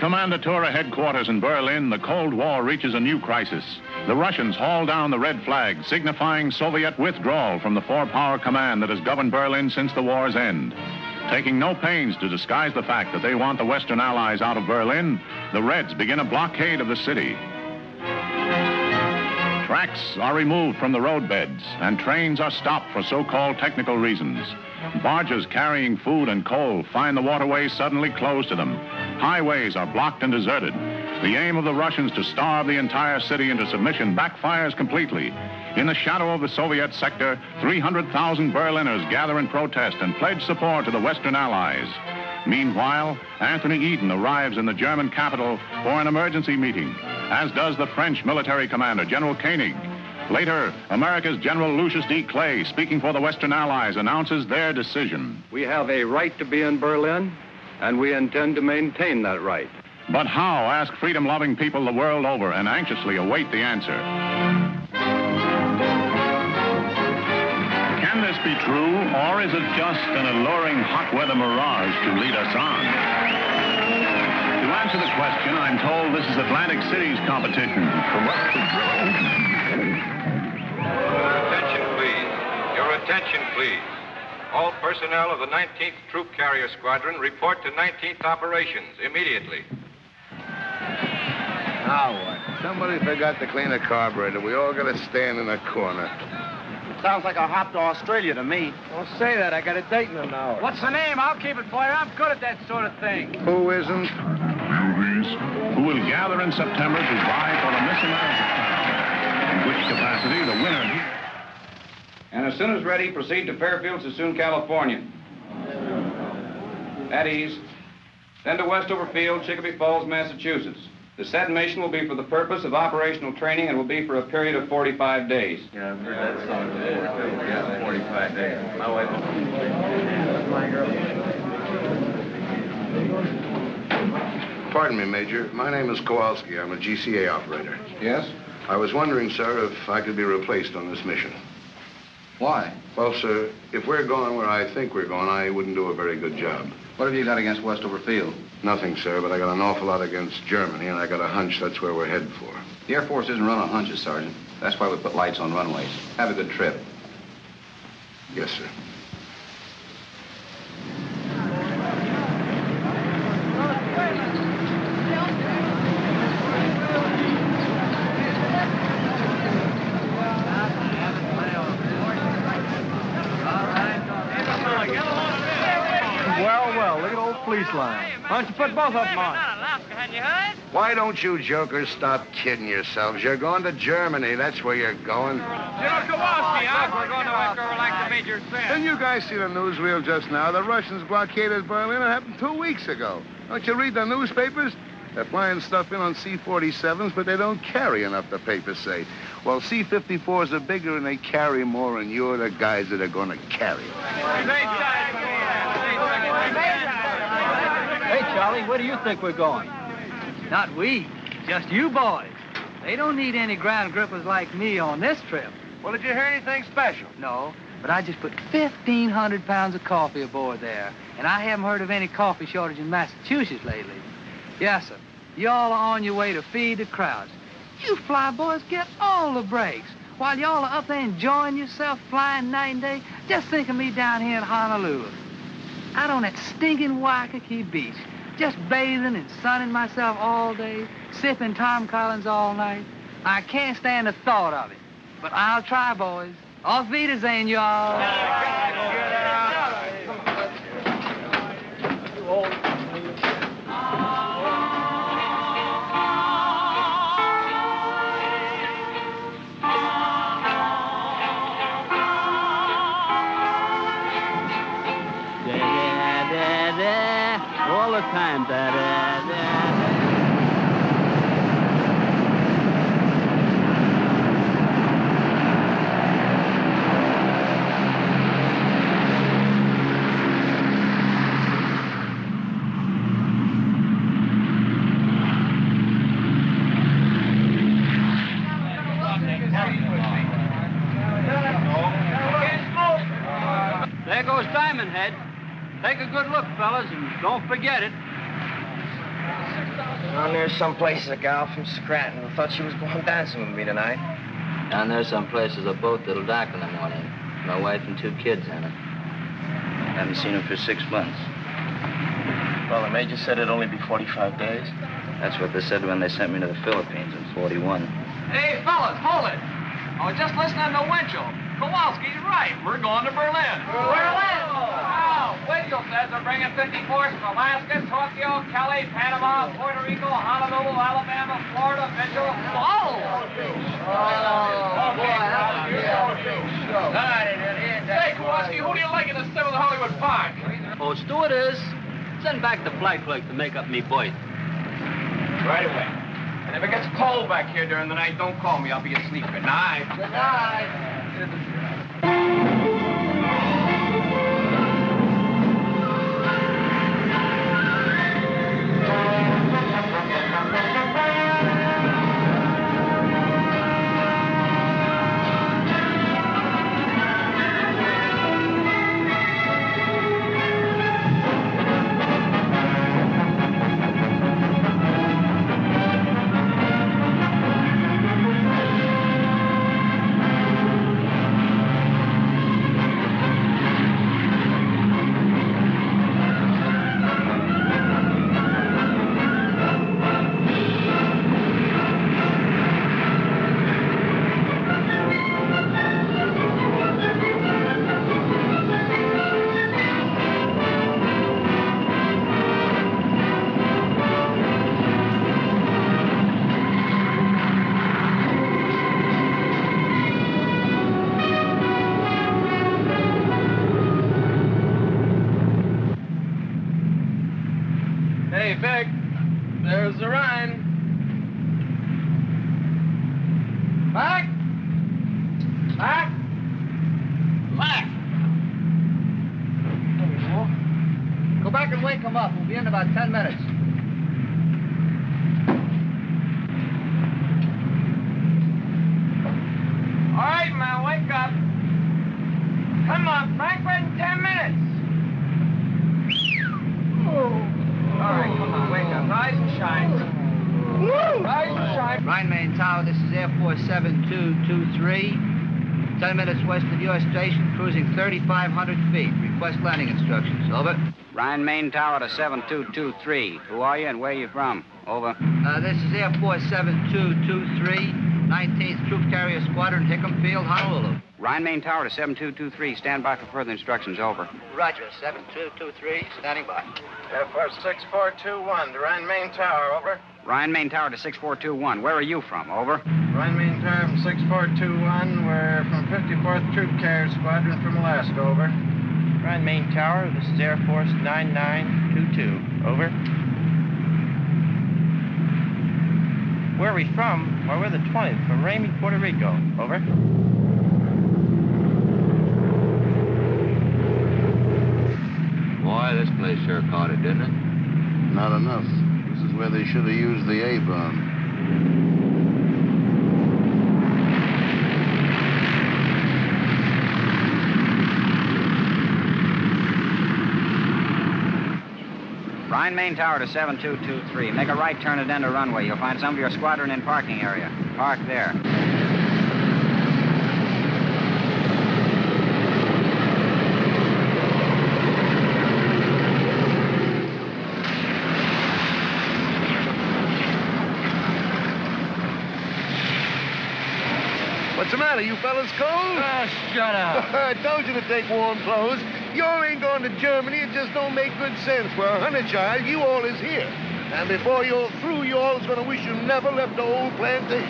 Kommandatura headquarters in Berlin, the Cold War reaches a new crisis. The Russians haul down the red flag, signifying Soviet withdrawal from the four-power command that has governed Berlin since the war's end. Taking no pains to disguise the fact that they want the Western Allies out of Berlin, the Reds begin a blockade of the city. Tracks are removed from the roadbeds, and trains are stopped for so-called technical reasons. Barges carrying food and coal find the waterways suddenly closed to them. Highways are blocked and deserted. The aim of the Russians to starve the entire city into submission backfires completely. In the shadow of the Soviet sector, 300,000 Berliners gather in protest and pledge support to the Western Allies. Meanwhile, Anthony Eden arrives in the German capital for an emergency meeting, as does the French military commander, General Koenig. Later, America's General Lucius D. Clay, speaking for the Western Allies, announces their decision. We have a right to be in Berlin, and we intend to maintain that right. But how, ask freedom-loving people the world over and anxiously await the answer. Can this be true, or is it just an alluring hot weather mirage to lead us on? To answer the question, I'm told this is Atlantic City's competition. Attention, please. Your attention, please. All personnel of the 19th Troop Carrier Squadron report to 19th Operations immediately. Now what? Somebody forgot to clean a carburetor. We all got to stand in a corner. Sounds like a hop to Australia to me. Don't say that. I got a date in an hour. What's the name? I'll keep it for you. I'm good at that sort of thing. Who isn't? Who will gather in September to vie for the Miss America crown, in which capacity the winner here. And as soon as ready, proceed to Fairfield, Sassoon, California. At ease. Then to Westover Field, Chicopee Falls, Massachusetts. The said mission will be for the purpose of operational training and will be for a period of 45 days. Yeah, I've heard that song before. Yeah, 45 days. My wife. Pardon me, Major. My name is Kowalski. I'm a GCA operator. Yes? I was wondering, sir, if I could be replaced on this mission. Why? Well, sir, if we're going where I think we're going, I wouldn't do a very good job. What have you got against Westover Field? Nothing, sir, but I got an awful lot against Germany, and I got a hunch that's where we're headed for. The Air Force isn't run on hunches, Sergeant. That's why we put lights on runways. Have a good trip. Yes, sir. Well, look at old police line. Why don't you put both of them on? Why don't you jokers stop kidding yourselves? You're going to Germany. That's where you're going. General Kowalski, we're going to a girl like the Major said. Didn't you guys see the newsreel just now? The Russians blockaded Berlin. It happened 2 weeks ago. Don't you read the newspapers? They're flying stuff in on C-47s, but they don't carry enough, the papers say. Well, C-54s are bigger and they carry more, and you're the guys that are going to carry it. Hey, Charlie, where do you think we're going? Not we, just you boys. They don't need any ground grippers like me on this trip. Well, did you hear anything special? No, but I just put 1,500 pounds of coffee aboard there, and I haven't heard of any coffee shortage in Massachusetts lately. Yes, sir. Y'all are on your way to feed the crowds. You fly boys get all the breaks. While y'all are up there enjoying yourself, flying night and day, just think of me down here in Honolulu. Out on that stinking Waikiki beach, just bathing and sunning myself all day, sipping Tom Collins all night. I can't stand the thought of it. But I'll try, boys. Auf Wiedersehen, y'all. All the time, There goes Diamond Head. Take a good look, fellas, and don't forget it. Down there's some places a gal from Scranton who thought she was going dancing with me tonight. Down there's some places a boat that'll dock in the morning. My wife and 2 kids in it. Haven't seen them for 6 months. Well, the major said it'd only be 45 days. That's what they said when they sent me to the Philippines in 41. Hey, fellas, hold it. I was just listening to Winchell. Kowalski's right. We're going to Berlin. Berlin? Oh, Winchell says they're bringing 54s from Alaska, Tokyo, Cali, Panama, Puerto Rico, Honolulu, Alabama, Florida, Mitchell. Whoa! Hey, Kowalski, who do you like in the 7th Hollywood Park? Oh, stewardess, send back the flight clerk to make up me berth. Right away. And if it gets cold back here during the night, don't call me. I'll be asleep. Good night. Good night. Hey, Vic, there's the Rhine. Mac? Mac? Mac! Go back and wake him up. We'll be in about 10 minutes. All right, man, wake up. Come on, Frank, we're in 10 minutes. All right, come on, wake up. Rise and shine. Rise and shine. Rhine Main Tower, this is Air Force 7223. 10 minutes west of your station, cruising 3,500 feet. Request landing instructions. Over. Rhine Main Tower to 7223. Who are you and where are you from? Over. This is Air Force 7223, 19th Troop Carrier Squadron, Hickam Field, Honolulu. Rhine Main Tower to 7223. Stand by for further instructions. Over. Roger, 7223, standing by. Air Force 6421, the Rhine Main Tower, over. Rhine Main Tower to 6421. Where are you from? Over. Rhine Main Tower from 6421, we're from 54th Troop Carrier Squadron from Alaska, over. Rhine Main Tower, this is Air Force 9922, over. Where are we from? Well, we're the 20th, from Ramey, Puerto Rico, over. Boy, this place sure caught it, didn't it? Not enough. This is where they should have used the A-bomb. Rhine Main Tower to 7223. Make a right turn at end of runway. You'll find some of your squadron in parking area. Park there. What's the matter? You fellas cold? Shut up. I told you to take warm clothes. You ain't going to Germany. It just don't make good sense. For a hunter child, you all is here. And before you're through, you all is going to wish you never left the old plantation.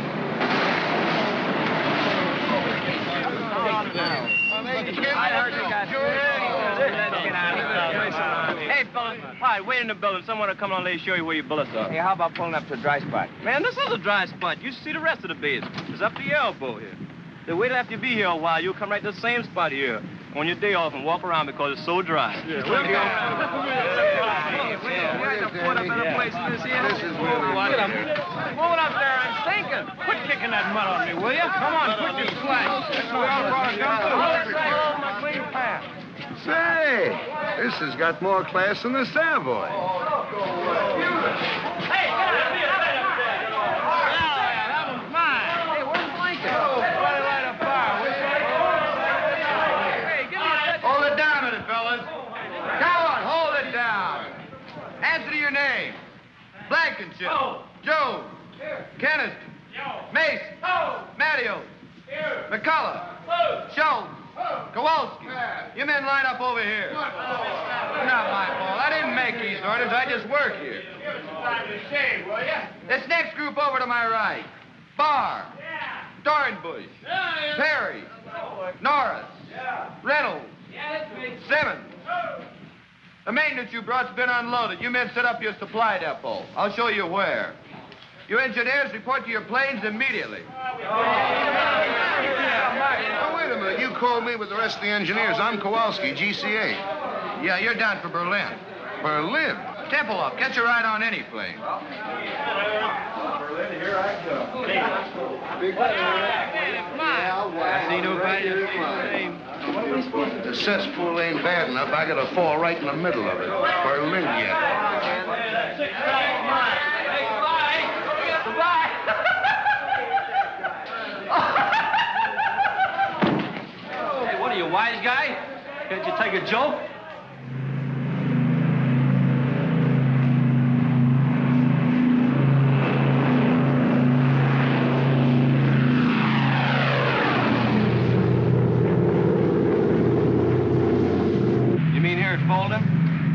I heard you got Hey, fellas, hi, wait in the building. Someone will come on and let you show you where your bullets are. Hey, how about pulling up to a dry spot? Man, this is a dry spot. You should see the rest of the base. It's up to your elbow here. Then wait after you be here a while. You'll come right to the same spot here on your day off and walk around because it's so dry. This is where Moving up there and sinking. Quit kicking that mud on me, will you? Come on, put your slash. That's where I brought a gun to. My clean path. Say, This has got more class than the Savoy. Hold it down a minute, fellas. Come on, hold it down. Answer to your name. Blankenship. Jones. Kennison. Mason. Mattios. McCullough. Schultz. Kowalski. You men line up over here. Not my fault. I didn't make these orders. I just work here. This next group over to my right. Barr. Dornbush. Perry. Norris. Reynolds. Simmons. The maintenance you brought's been unloaded. You men set up your supply depot. I'll show you where. You engineers report to your planes immediately. Oh, wait a minute. You called me with the rest of the engineers. I'm Kowalski, GCA. Yeah, you're down for Berlin. Berlin? Temple up. Get your ride on any plane. Berlin, here I come. The cesspool ain't bad enough. I gotta fall right in the middle of it. Berlin yet. Hey, what are you, wise guy? Can't you take a joke?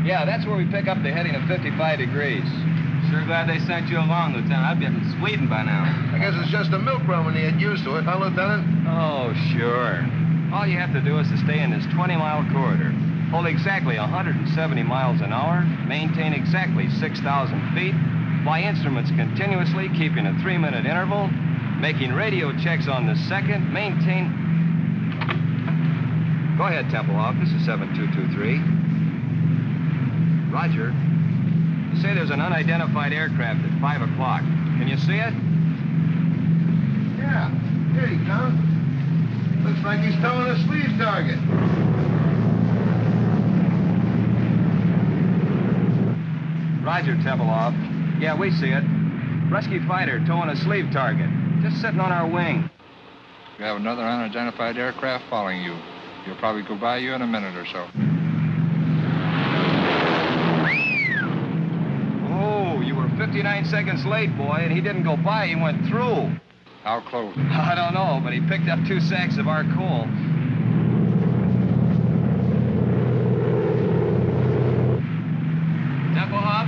Yeah, that's where we pick up the heading of 55 degrees. Sure glad they sent you along, Lieutenant. I'd be up in Sweden by now. I guess it's just a milk run when you get used to it, huh, Lieutenant? Oh, sure. All you have to do is to stay in this 20-mile corridor, hold exactly 170 miles an hour, maintain exactly 6,000 feet, fly instruments continuously, keeping a 3-minute interval, making radio checks on the second, maintain... Go ahead, Templehoff. This is 7223. Roger. You say there's an unidentified aircraft at 5 o'clock. Can you see it? Yeah. Here he comes. Looks like he's towing a sleeve target. Roger, Templehoff. Yeah, we see it. Rescue fighter towing a sleeve target. Just sitting on our wing. You have another unidentified aircraft following you. He'll probably go by you in a minute or so. Oh, you were 59 seconds late, boy, and he didn't go by. He went through. How close? I don't know, but he picked up 2 sacks of our coal. Templehoff?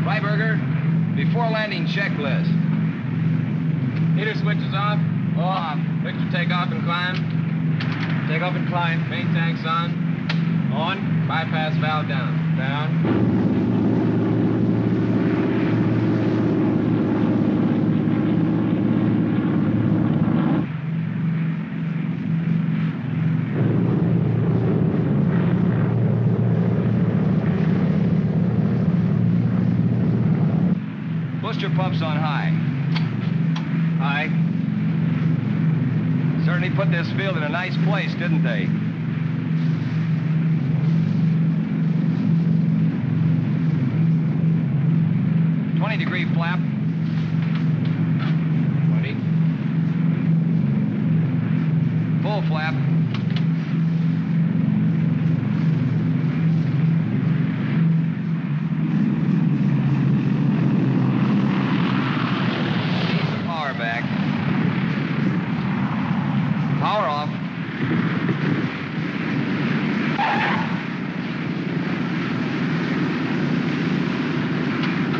Freiberger, before landing checklist. Heater switches off. Off. Victor, take off and climb. Take off and climb. Main tanks on. On. Bypass valve down. Down. Booster pumps on high. High. Certainly put this field in a nice place, didn't they? Degree flap. 20. Full flap. Ease the power back. Power off.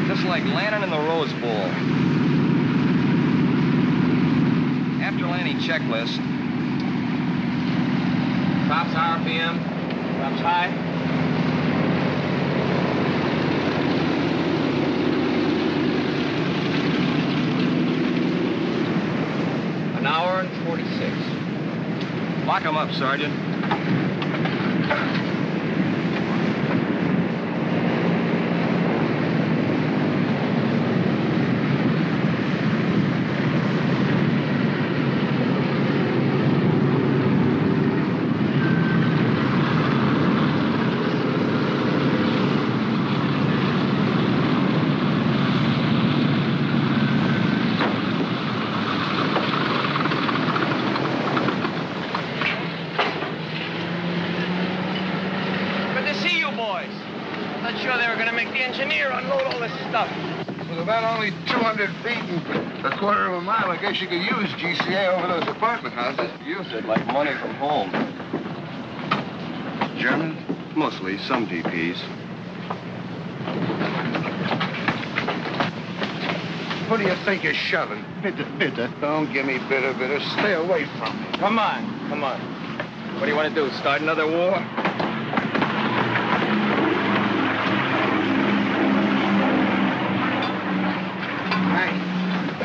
Just like landing in the Rose Bowl. After landing checklist. Tops RPM. Tops high. An hour and 46. Lock them up, Sergeant. stuff. With about only 200 feet and a quarter of a mile, I guess you could use GCA over those apartment houses. Use it like money from home. German? Mostly, some DPs. Who do you think you're shoving? Bitte, bitte. Don't give me bitter. Stay away from me. Come on. What do you want to do, start another war?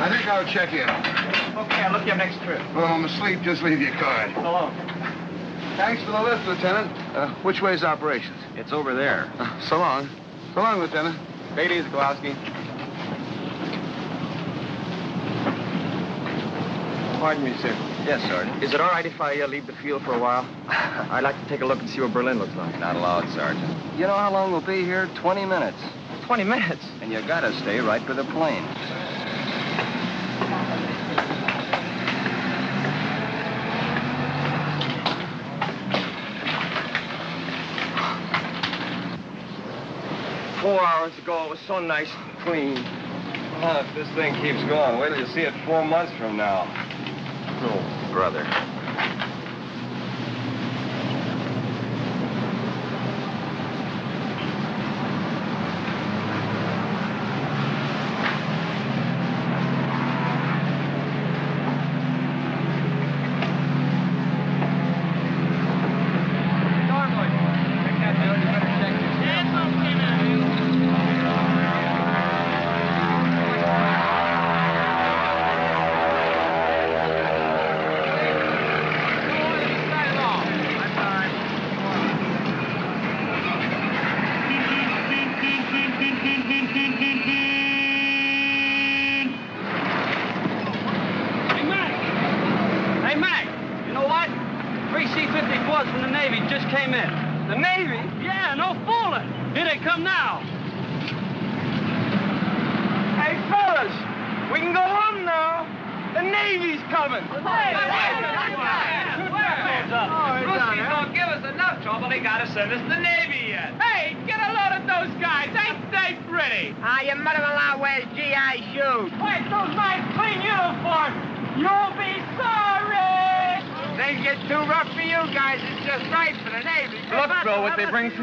I think I'll check in. Okay, I'll look you up next trip. Well, I'm asleep. Just leave your card. So long. Thanks for the lift, Lieutenant. Which way's operations? It's over there. So long. So long, Lieutenant. Take it easy, Kowalski. Pardon me, sir. Yes, Sergeant. Is it all right if I leave the field for a while? I'd like to take a look and see what Berlin looks like. Not allowed, Sergeant. You know how long we'll be here? 20 minutes. 20 minutes? And you gotta stay right for the plane. Hours ago, it was so nice and clean. Well, if this thing keeps going, wait till you see it 4 months from now. Oh, brother.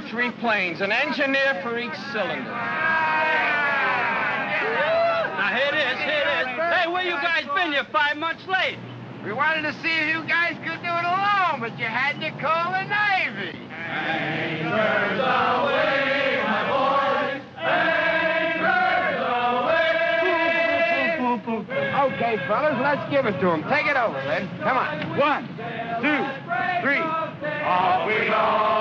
Three planes, an engineer for each cylinder. Now, here it is. Hey, where you guys been? You're 5 months late. We wanted to see if you guys could do it alone, but you had to call the Navy. Anchors away, my boys. Anchors away. Okay, fellas, let's give it to them. Take it over, then. Come on. 1, 2, 3. Off we go.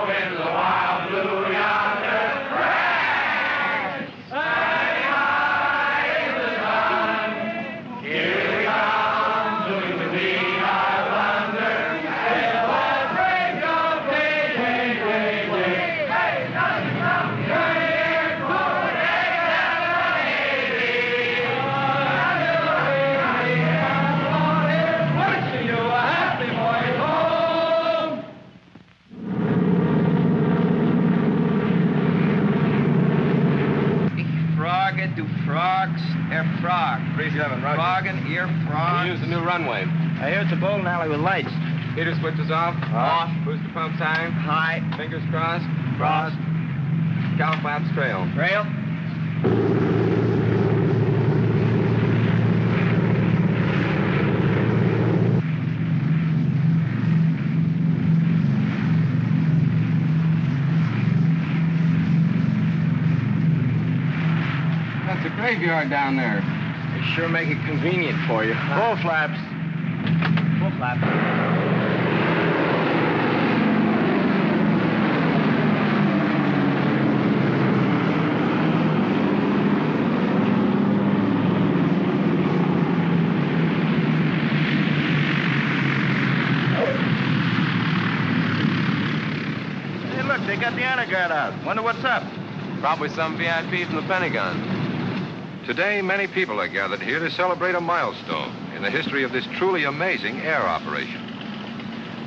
In the wild blue yonder, France, flying high in the sun. Here we come, doing the beat our thunder. Till the break of day, hey, nothing comes here for the wishing you a happy voyage home. Du frogs, frog. 37, Roger. Frogging, frog. We use the new runway. I hear it's a bowling alley with lights. Heater switches off. Off. Booster pumps high. High. Fingers crossed. Crossed. Cow flaps trail. Rail. That's a graveyard down there. They sure make it convenient for you. Full flaps. Full flaps. Hey, look, they got the honor guard out. Wonder what's up. Probably some VIP from the Pentagon. Today, many people are gathered here to celebrate a milestone in the history of this truly amazing air operation.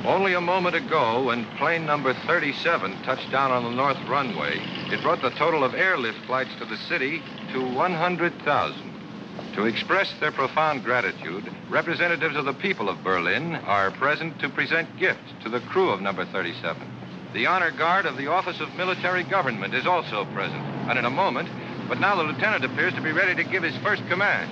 Only a moment ago, when plane number 37 touched down on the north runway, it brought the total of airlift flights to the city to 100,000. To express their profound gratitude, representatives of the people of Berlin are present to present gifts to the crew of number 37. The honor guard of the Office of Military Government is also present, and in a moment, but now the lieutenant appears to be ready to give his first command.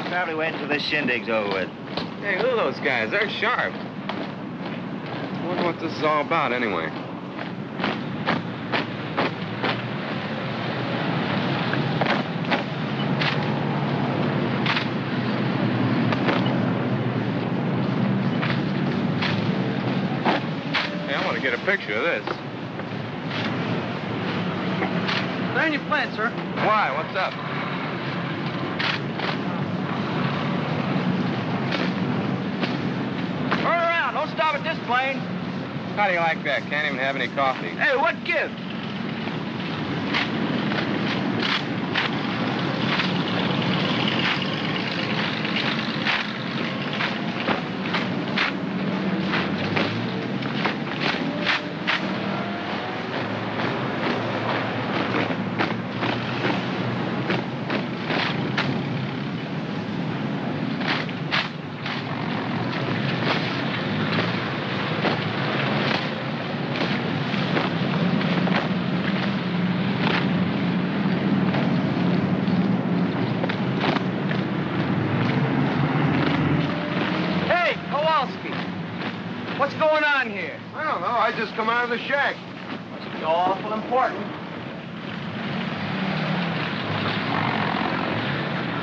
Probably waiting till this shindig's over with. Hey, look at those guys. They're sharp. I wonder what this is all about, anyway. Hey, I want to get a picture of this. They're in your plane, sir. Why? What's up? Don't stop at this plane. How do you like that? Can't even have any coffee. Hey, what gives? What's going on here? I don't know. I just come out of the shack. Must be awful important.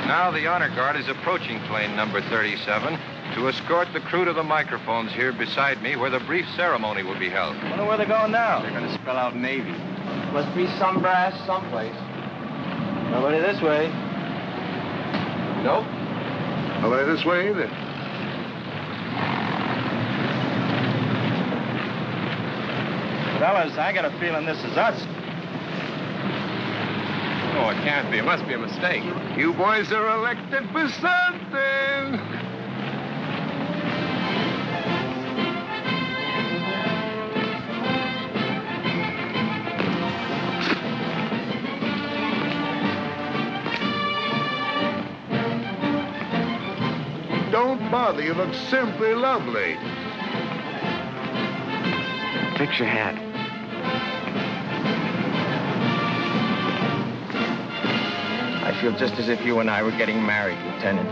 Now the honor guard is approaching plane number 37 to escort the crew to the microphones here beside me where the brief ceremony will be held. I wonder where they're going now. They're going to spell out Navy. Must be some brass someplace. Nobody this way. Nope. Nobody this way either. Fellas, I got a feeling this is us. Oh, it can't be. It must be a mistake. You boys are elected for something. Don't bother. You look simply lovely. Fix your hat. I feel just as if you and I were getting married, Lieutenant.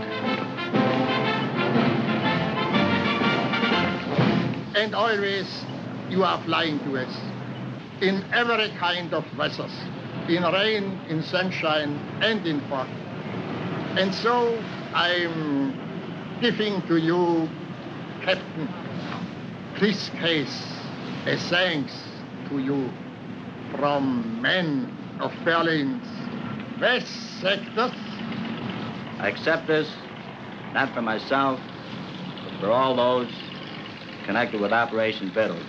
And always you are flying to us in every kind of weather, in rain, in sunshine, and in fog. And so I'm giving to you, Captain, this case, a thanks to you from men of Berlin's West sectors. I accept this, not for myself, but for all those connected with Operation Fiddle.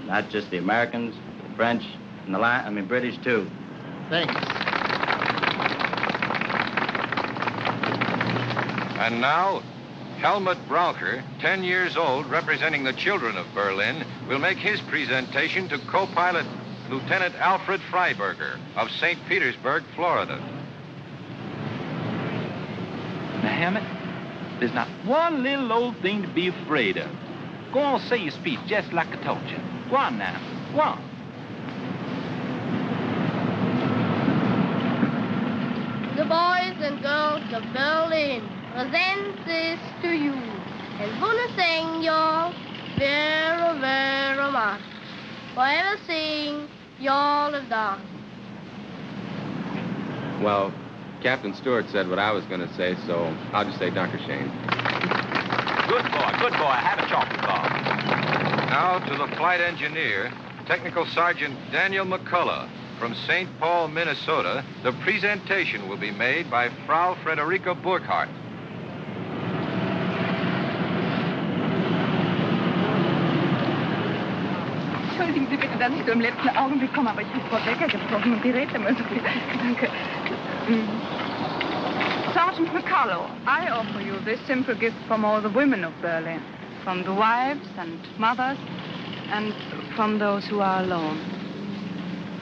Not just the Americans, the French, and the British too. Thanks. And now, Helmut Braucher, 10 years old, representing the children of Berlin, will make his presentation to co-pilot Lieutenant Alfred Freiberger of St. Petersburg, Florida. Now, Hammett, there's not one little old thing to be afraid of. Go on, say your speech just like I told you. Go on now. Go on. The boys and girls of Berlin present this to you. And want to thank y'all very, very much for everything y'all have done. Well, Captain Stewart said what I was going to say, so I'll just say Dr. Shane. Good boy, good boy. Have a chocolate bar. Now to the flight engineer, Technical Sergeant Daniel McCullough. From St. Paul, Minnesota, the presentation will be made by Frau Frederica Burkhardt. Entschuldigen Sie bitte, dass ich so im letzten Augenblick komme, aber ich habe Frau Becker getroffen und die redet immer so viel. Danke. Sergeant McCullough, I offer you this simple gift from all the women of Berlin, from the wives and mothers, and from those who are alone.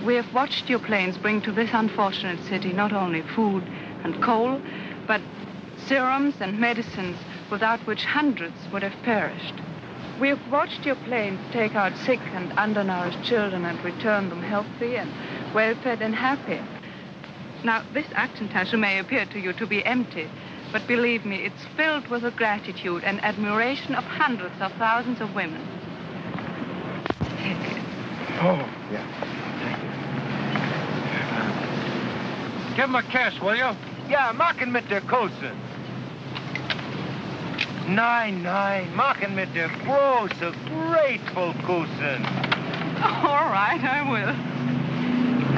We have watched your planes bring to this unfortunate city not only food and coal, but serums and medicines without which hundreds would have perished. We have watched your planes take out sick and undernourished children and return them healthy and well-fed and happy. Now, this Aktentasche may appear to you to be empty, but believe me, it's filled with the gratitude and admiration of hundreds of thousands of women. Take it. Oh, yeah. Give him a kiss, will you? Ja, machen mit der Kussen. Nein, machen mit der große, grateful Kussen. All right, I will.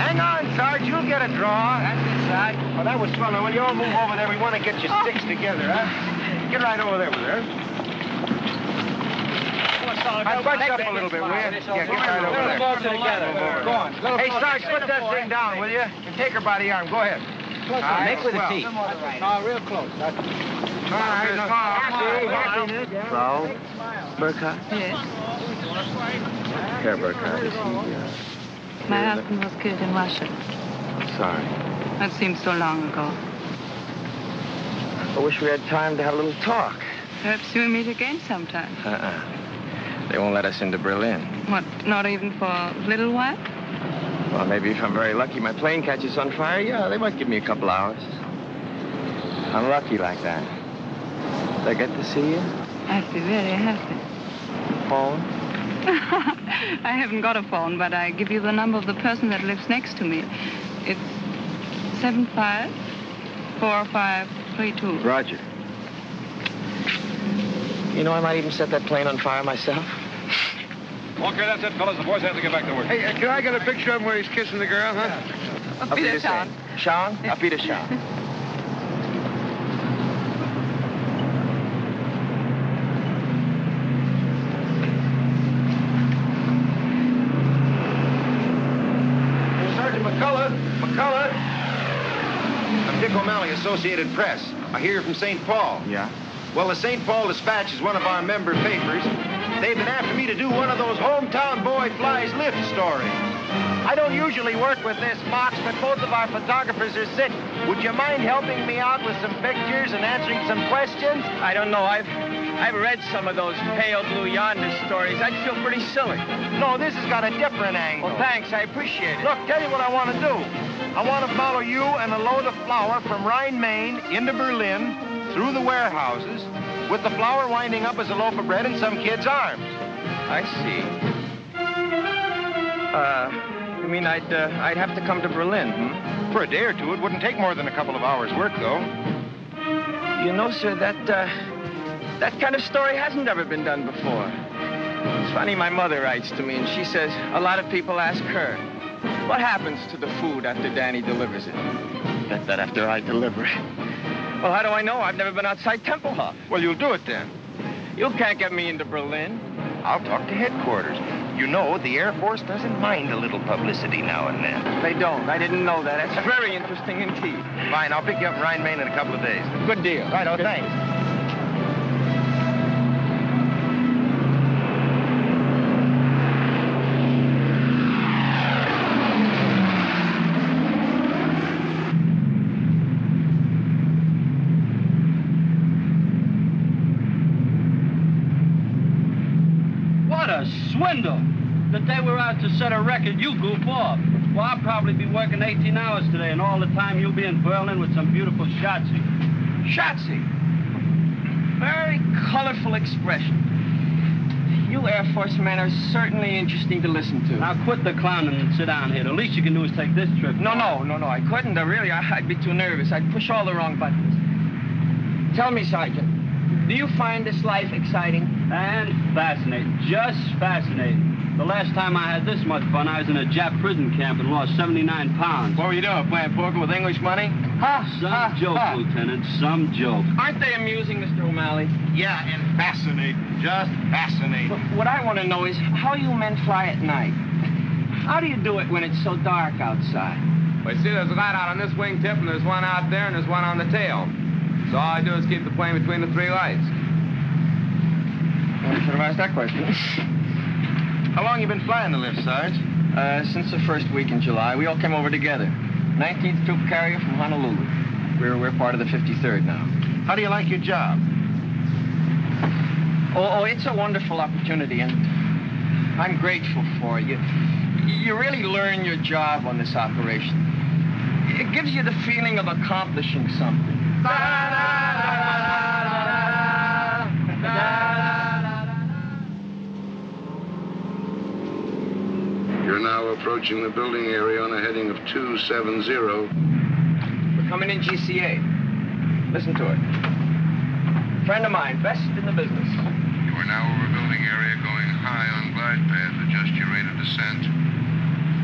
Hang on, Sarge, you'll get a draw. That's it, Sarge. Oh, that was fun. Now, will you all move over there? We want to get your sticks together, huh? Get right over there with her. Bunch up a little bit, will you? Yeah, get right over there. Go on. Hey, Sarge, put that thing down, will you? And take her by the arm. Go ahead. Make with the teeth. No, real close. All right. Frau Burkhardt? Yes. Herr Burkhardt, My husband was killed in Russia. sorry. That seems so long ago. I wish we had time to have a little talk. Perhaps we'll meet again sometime. They won't let us into Berlin. What, not even for a little while? Well, maybe if I'm very lucky, my plane catches on fire, yeah, they might give me a couple hours. I'm lucky like that. Did I get to see you? I'd be very happy. Phone? I haven't got a phone, but I give you the number of the person that lives next to me. It's 754532. Roger. You know, I might even set that plane on fire myself. Okay, that's it, fellas. The boys have to get back to work. Hey, can I get a picture of him where he's kissing the girl, huh? Auf Wiedersehen. Sean? Auf Wiedersehen. Sergeant McCullough. I'm Dick O'Malley, Associated Press. I hear you're from St. Paul. Yeah? Well, the St. Paul Dispatch is one of our member papers. They've been after me to do one of those hometown boy flies lift stories. I don't usually work with this box, but both of our photographers are sick. Would you mind helping me out with some pictures and answering some questions? I don't know. I've read some of those pale blue yonder stories. I'd feel pretty silly. No, this has got a different angle. Well, thanks. I appreciate it. Look, tell you what I want to do. I want to follow you and a load of flour from Rhine, Maine into Berlin, through the warehouses, with the flour winding up as a loaf of bread in some kid's arms. I see. You mean I'd have to come to Berlin, For a day or two, it wouldn't take more than a couple of hours' work, though. You know, sir, that kind of story hasn't ever been done before. It's funny, my mother writes to me, and she says a lot of people ask her, what happens to the food after Danny delivers it? Bet that after I deliver it. Well, how do I know? I've never been outside Tempelhof. Well, you'll do it then. You can't get me into Berlin. I'll talk to headquarters. You know, the Air Force doesn't mind a little publicity now and then. They don't. I didn't know that. That's very interesting indeed. Fine, I'll pick you up in Rhine, Maine in a couple of days. Good deal. Right, oh, thanks. Swindle. The day we're out to set a record, you goof off. Well, I'll probably be working 18 hours today, and all the time you'll be in Berlin with some beautiful Schatzi. Schatzi? Very colorful expression. You Air Force men are certainly interesting to listen to. Now quit the clowning and sit down here. The least you can do is take this trip. No, I couldn't. I'd be too nervous. I'd push all the wrong buttons. Tell me, Sergeant, do you find this life exciting? And fascinating, just fascinating. The last time I had this much fun, I was in a Jap prison camp and lost 79 pounds. What were you doing, playing poker with English money? Some joke, Lieutenant, some joke. Aren't they amusing, Mr. O'Malley? Yeah, and fascinating. Just fascinating. But what I want to know is how you men fly at night. How do you do it when it's so dark outside? Well, you see, there's a light out on this wingtip, and there's one out there, and there's one on the tail. So all I do is keep the plane between the three lights. Well, I should have asked that question. How long you been flying the lift, Sarge? Since the first week in July. We all came over together. 19th Troop Carrier from Honolulu. We're part of the 53rd now. How do you like your job? Oh, it's a wonderful opportunity, and I'm grateful for it. You really learn your job on this operation. It gives you the feeling of accomplishing something. You're now approaching the building area on a heading of 270. We're coming in GCA. Listen to it. Friend of mine, best in the business. You are now over building area going high on glide path. Adjust your rate of descent.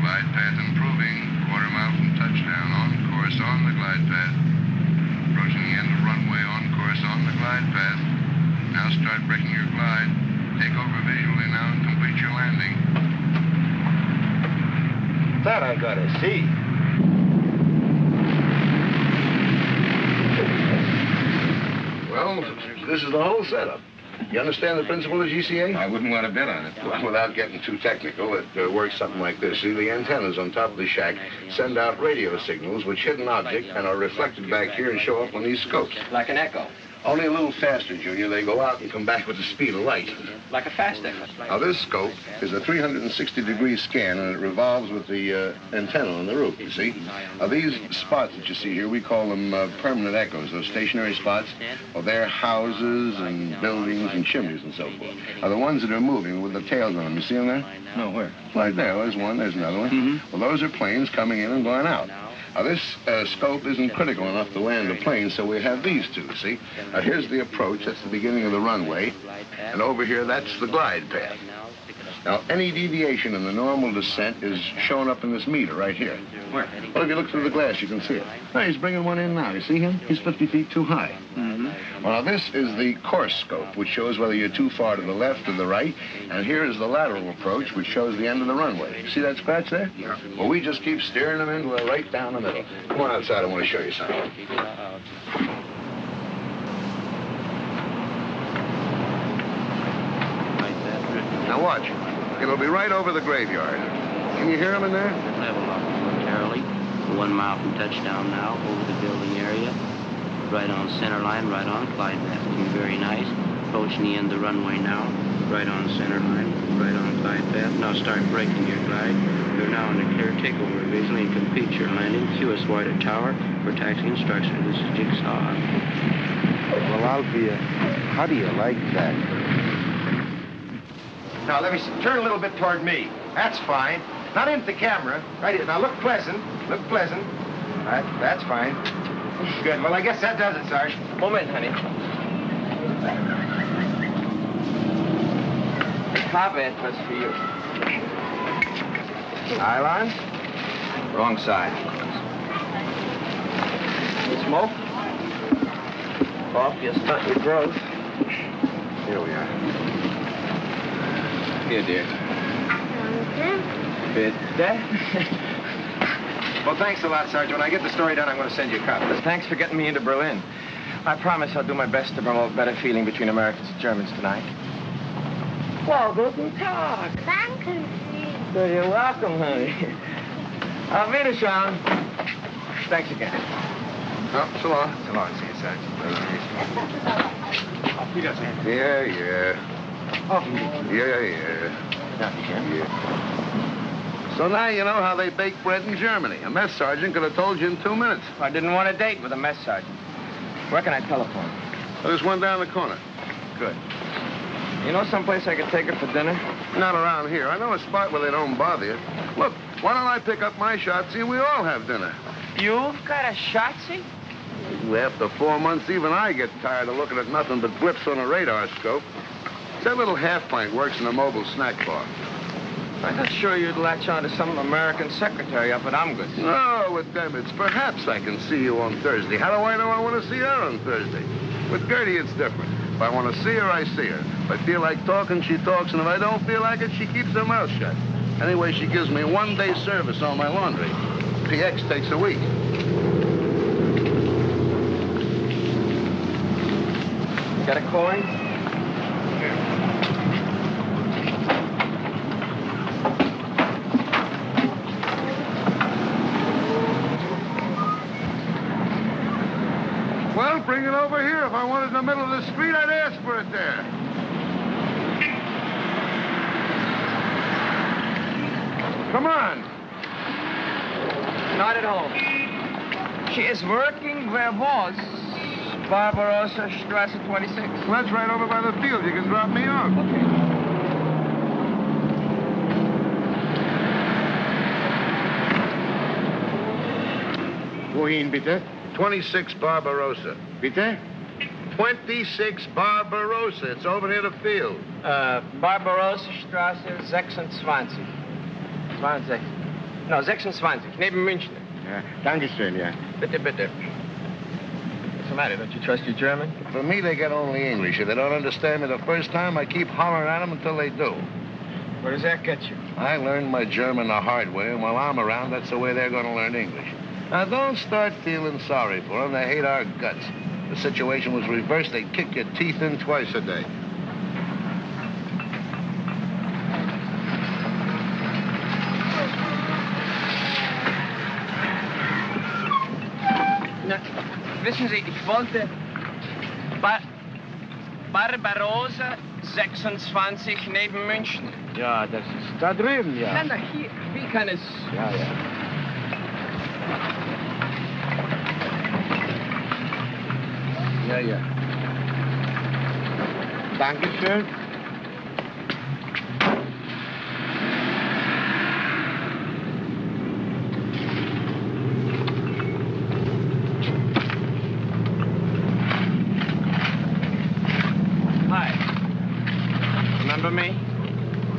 Glide path improving. Quarter mile from touchdown. On course on the glide path. Approaching the end of runway. On course on the glide path. Now start breaking your glide. Take over visually now and complete your landing. That I gotta see. Well, this is the whole setup. You understand the principle of GCA? I wouldn't want to bet on it. Well, without getting too technical, it works something like this. See, the antennas on top of the shack send out radio signals which hit an object and are reflected back here and show up on these scopes. Like an echo. Only a little faster, Junior. They go out and come back with the speed of light. Like a fast echo. Now, this scope is a 360-degree scan, and it revolves with the antenna on the roof, you see. Now, these spots that you see here, we call them permanent echoes, those stationary spots. Well, they're houses and buildings and chimneys and so forth. Now, the ones that are moving with the tails on them, you see them there? No, where? Right there. There's one, there's another one. Mm-hmm. Well, those are planes coming in and going out. Now, this scope isn't critical enough to land a plane, so we have these two, see? Now, here's the approach. That's the beginning of the runway. And over here, that's the glide path. Now, any deviation in the normal descent is shown up in this meter right here. Where? Well, if you look through the glass, you can see it. No, he's bringing one in now. You see him? He's 50 feet too high. Mm-hmm. Well, now, this is the course scope, which shows whether you're too far to the left or the right. And here is the lateral approach, which shows the end of the runway. See that scratch there? Yeah. Well, we just keep steering them into right down the middle. Come on outside. I want to show you something. Now, watch. It'll be right over the graveyard. Can you hear him in there? Level up momentarily. 1 mile from touchdown now, over the building area. Right on center line, right on glide path. Looking very nice. Approaching the end of the runway now. Right on center line, right on glide path. Now start breaking your glide. You're now in a clear takeover visually and complete your landing. QS White Tower for taxi instruction. This is Jigsaw. Well, Alfie, how do you like that? Now, let me see. Turn a little bit toward me. That's fine. Not into the camera. Right here. Now, look pleasant. Look pleasant. That's fine. Good. Well, I guess that does it, Sarge. Moment, honey. Cowboy, that's for you. Nylon? Wrong side. You smoke? Cough, you stunt your growth. Here we are. Here, dear. Bit there. Well, thanks a lot, Sergeant. When I get the story done, I'm going to send you a copy. Thanks for getting me into Berlin. I promise I'll do my best to promote better feeling between Americans and Germans tonight. Well, guten Tag. Danke. So you're welcome, honey. Auf Wiedersehen. Thanks again. Oh, so long. So long. See you, Sergeant. Auf Wiedersehen. Yeah, yeah. Oh, Yeah. So now you know how they bake bread in Germany. A mess sergeant could have told you in 2 minutes. I didn't want a date with a mess sergeant. Where can I telephone? There's one down the corner. Good. You know someplace I could take her for dinner? Not around here. I know a spot where they don't bother you. Look, why don't I pick up my shotzi and we all have dinner? You've got a shotzi? Well, after 4 months, even I get tired of looking at nothing but blips on a radar scope. Say, That little half-pint works in a mobile snack bar. I thought sure you'd latch on to some American secretary up at Omgus. No, with them, it's perhaps I can see you on Thursday. How do I know I want to see her on Thursday? With Gertie, it's different. If I want to see her, I see her. If I feel like talking, she talks, and if I don't feel like it, she keeps her mouth shut. Anyway, she gives me 1-day service on my laundry. PX takes a week. Got a coin? Well, bring it over here. If I wanted it in the middle of the street, I'd ask for it there. Come on. Not at home. She is working where was Barbarossa Strasse 26. Well, that's right over by the field. You can drop me off. Okay. Wohin, bitte? 26 Barbarossa. Bitte? 26 Barbarossa. It's over near the field. Barbarossa Strasse 26. 20. No, 26. Neben München. Ja, danke schön, ja. Bitte, bitte. What's the matter? Don't you trust your German? For me, they get only English. If they don't understand me the first time, I keep hollering at them until they do. Where does that get you? I learned my German the hard way, and while I'm around, that's the way they're going to learn English. Now, don't start feeling sorry for them. They hate our guts. If the situation was reversed, they'd kick your teeth in twice a day. Na, wissen Sie, ich wollte Barbarossa 26 neben München. Ja, das ist da drüben, ja. Na, hier, wie kann es... Ja, ja. Ja, ja. Dankeschön. Hi. Remember me?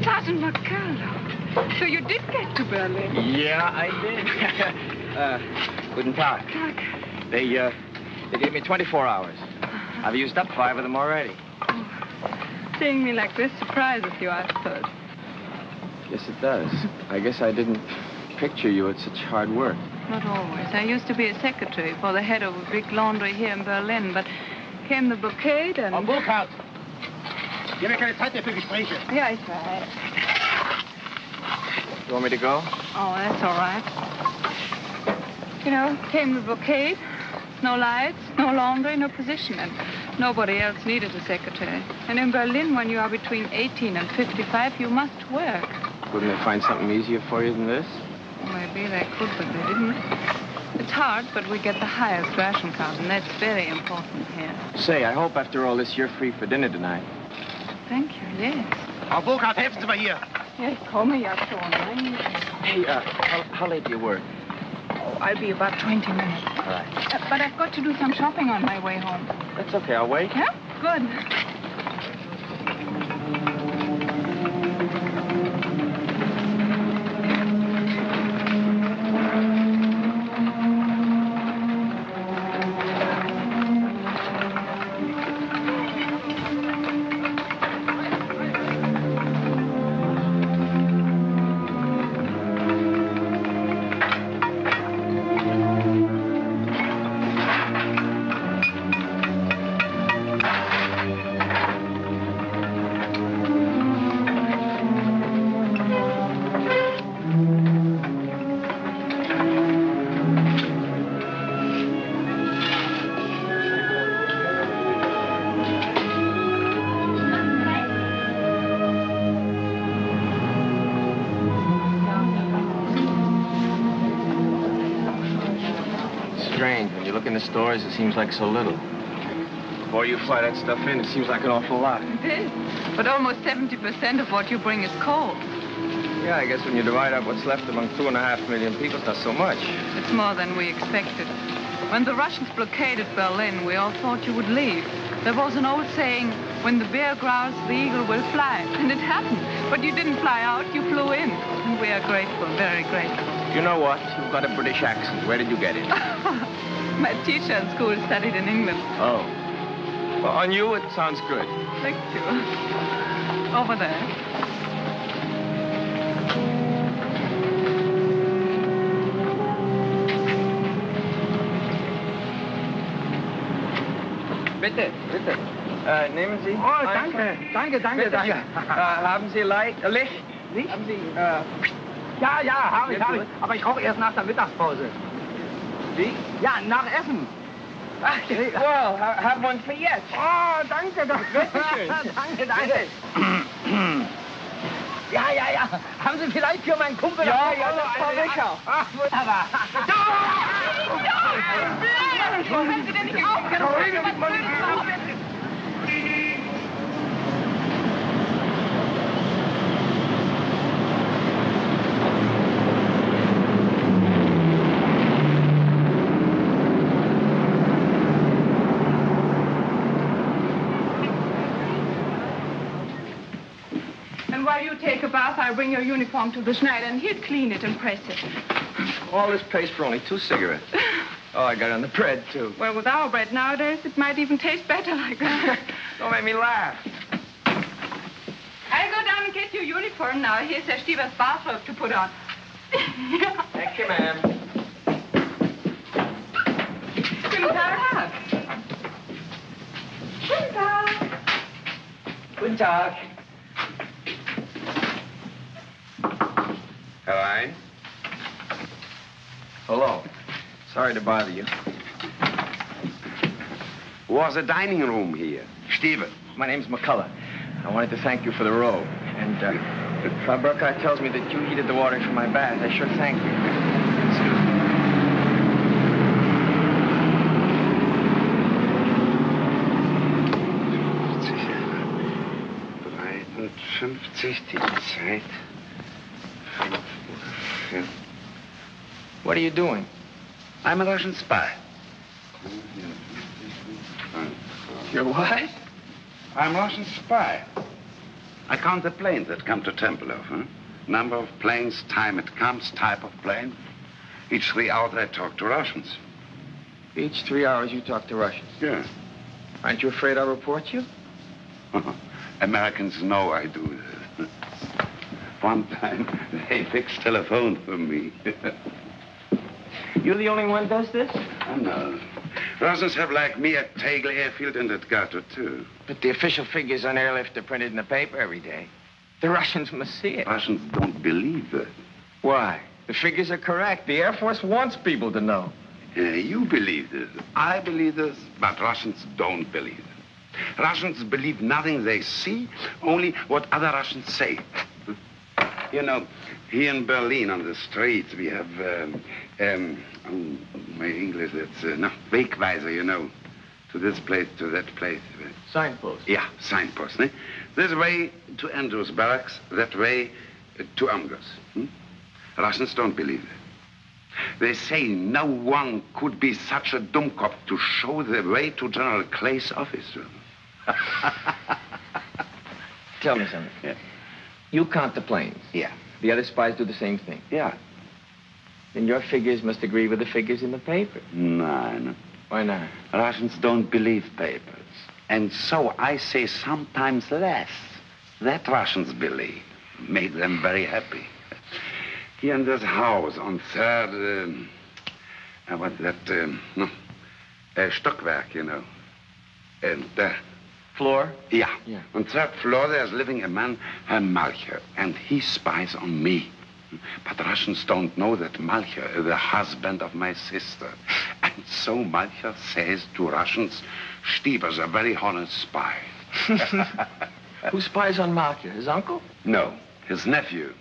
Sergeant McCullough. So you did get to Berlin? Yeah, I did. Guten Tag. They gave me 24 hours. I've used up 5 of them already. Seeing me like this surprises you, I suppose. Yes, it does. I guess I didn't picture you at such hard work. Not always. I used to be a secretary for the head of a big laundry here in Berlin, but came the blockade and... Frau Burkhardt! Wir haben ja keine Zeit mehr für Gespräche. Yeah, it's right. You want me to go? Oh, that's all right. You know, came the blockade. No lights, no laundry, no position, and nobody else needed a secretary. And in Berlin, when you are between 18 and 55, you must work. Couldn't they find something easier for you than this? Well, maybe they could, but they didn't. It's hard, but we get the highest ration card, and that's very important here. Say, I hope after all this you're free for dinner tonight. Thank you, yes. Frau Burkhardt, helfen Sie mal hier. Ja, ich komme ja schon. Hey, how late do you work? Oh, I'll be about 20 minutes. All right. But I've got to do some shopping on my way home. That's okay, I'll wait. Yeah? Good. Strange. When you look in the stores, it seems like so little. Before you fly that stuff in, it seems like an awful lot. It is. But almost 70% of what you bring is coal. Yeah, I guess when you divide up what's left among 2.5 million people, it's not so much. It's more than we expected. When the Russians blockaded Berlin, we all thought you would leave. There was an old saying, when the bear growls, the eagle will fly. And it happened. But you didn't fly out, you flew in. And we are grateful, very grateful. You know what? You've got a British accent. Where did you get it? My teacher in school studied in England. Oh. Well, on you, it sounds good. Thank you. Over there. Bitte, bitte. Nehmen Sie. Oh, danke, danke, danke, Bitte. danke. Haben Sie Licht? Licht? Haben Sie, Ja, habe ich. Aber ich rauche erst nach der Mittagspause. Wie? Ja, nach Essen. Ach, well, have one for jetzt. Oh, danke, danke. Danke, danke. Ja. Haben Sie vielleicht für meinen Kumpel... Ja, das komme ich auch. Ach, wunderbar. Wenn Sie denn nicht aufgehört And while you take a bath, I'll bring your uniform to the Schneider, and he'll clean it and press it. All this paste for only 2 cigarettes. Oh, I got it on the bread, too. Well, with our bread nowadays, it might even taste better like that. Don't make me laugh. I'll go down and get your uniform now. Here's Herr Stieber's bathrobe to put on. Thank you, ma'am. Guten Tag. Guten Tag. Guten Tag. Hello? Hello. Sorry to bother you. Was a dining room here? Steven. My name's McCullough. I wanted to thank you for the robe. And Frau Burkhardt tells me that you heated the water for my bath. I sure thank you. Excuse me. 53, die Zeit. What are you doing? I'm a Russian spy. You're what? I'm a Russian spy. I count the planes that come to Tempelhof, huh? Number of planes, time it comes, type of plane. Each 3 hours I talk to Russians. Each 3 hours you talk to Russians? Yeah. Aren't you afraid I'll report you? Americans know I do this. One time, they fixed telephone for me. You're the only one who does this? Oh, no. Russians have, like me, at Tegel Airfield and at Gato, too. But the official figures on airlift are printed in the paper every day. The Russians must see it. Russians don't believe that. Why? The figures are correct. The Air Force wants people to know. You believe this. I believe this, but Russians don't believe it. Russians believe nothing they see, only what other Russians say. You know, here in Berlin on the streets, we have, my English, that's, Wegweiser, you know, to this place, to that place. Signpost? Yeah, signpost, ne? This way to Andrews Barracks, that way to Amgos. Russians don't believe it. They say no one could be such a dummkopf to show the way to General Clay's office. Tell me something. Yeah. You count the planes. Yeah. The other spies do the same thing. Yeah. Then your figures must agree with the figures in the paper. No. Why not? Russians don't believe papers. And so I say sometimes less that Russians believe. Make them very happy. Here in this house on third, Stockwerk, you know. And floor? Yeah. On third floor, there's living a man, Herr Malcher, and he spies on me. But Russians don't know that Malcher is the husband of my sister. And so Malcher says to Russians, Stieber's a very honest spy. Who spies on Malcher? His uncle? No, his nephew.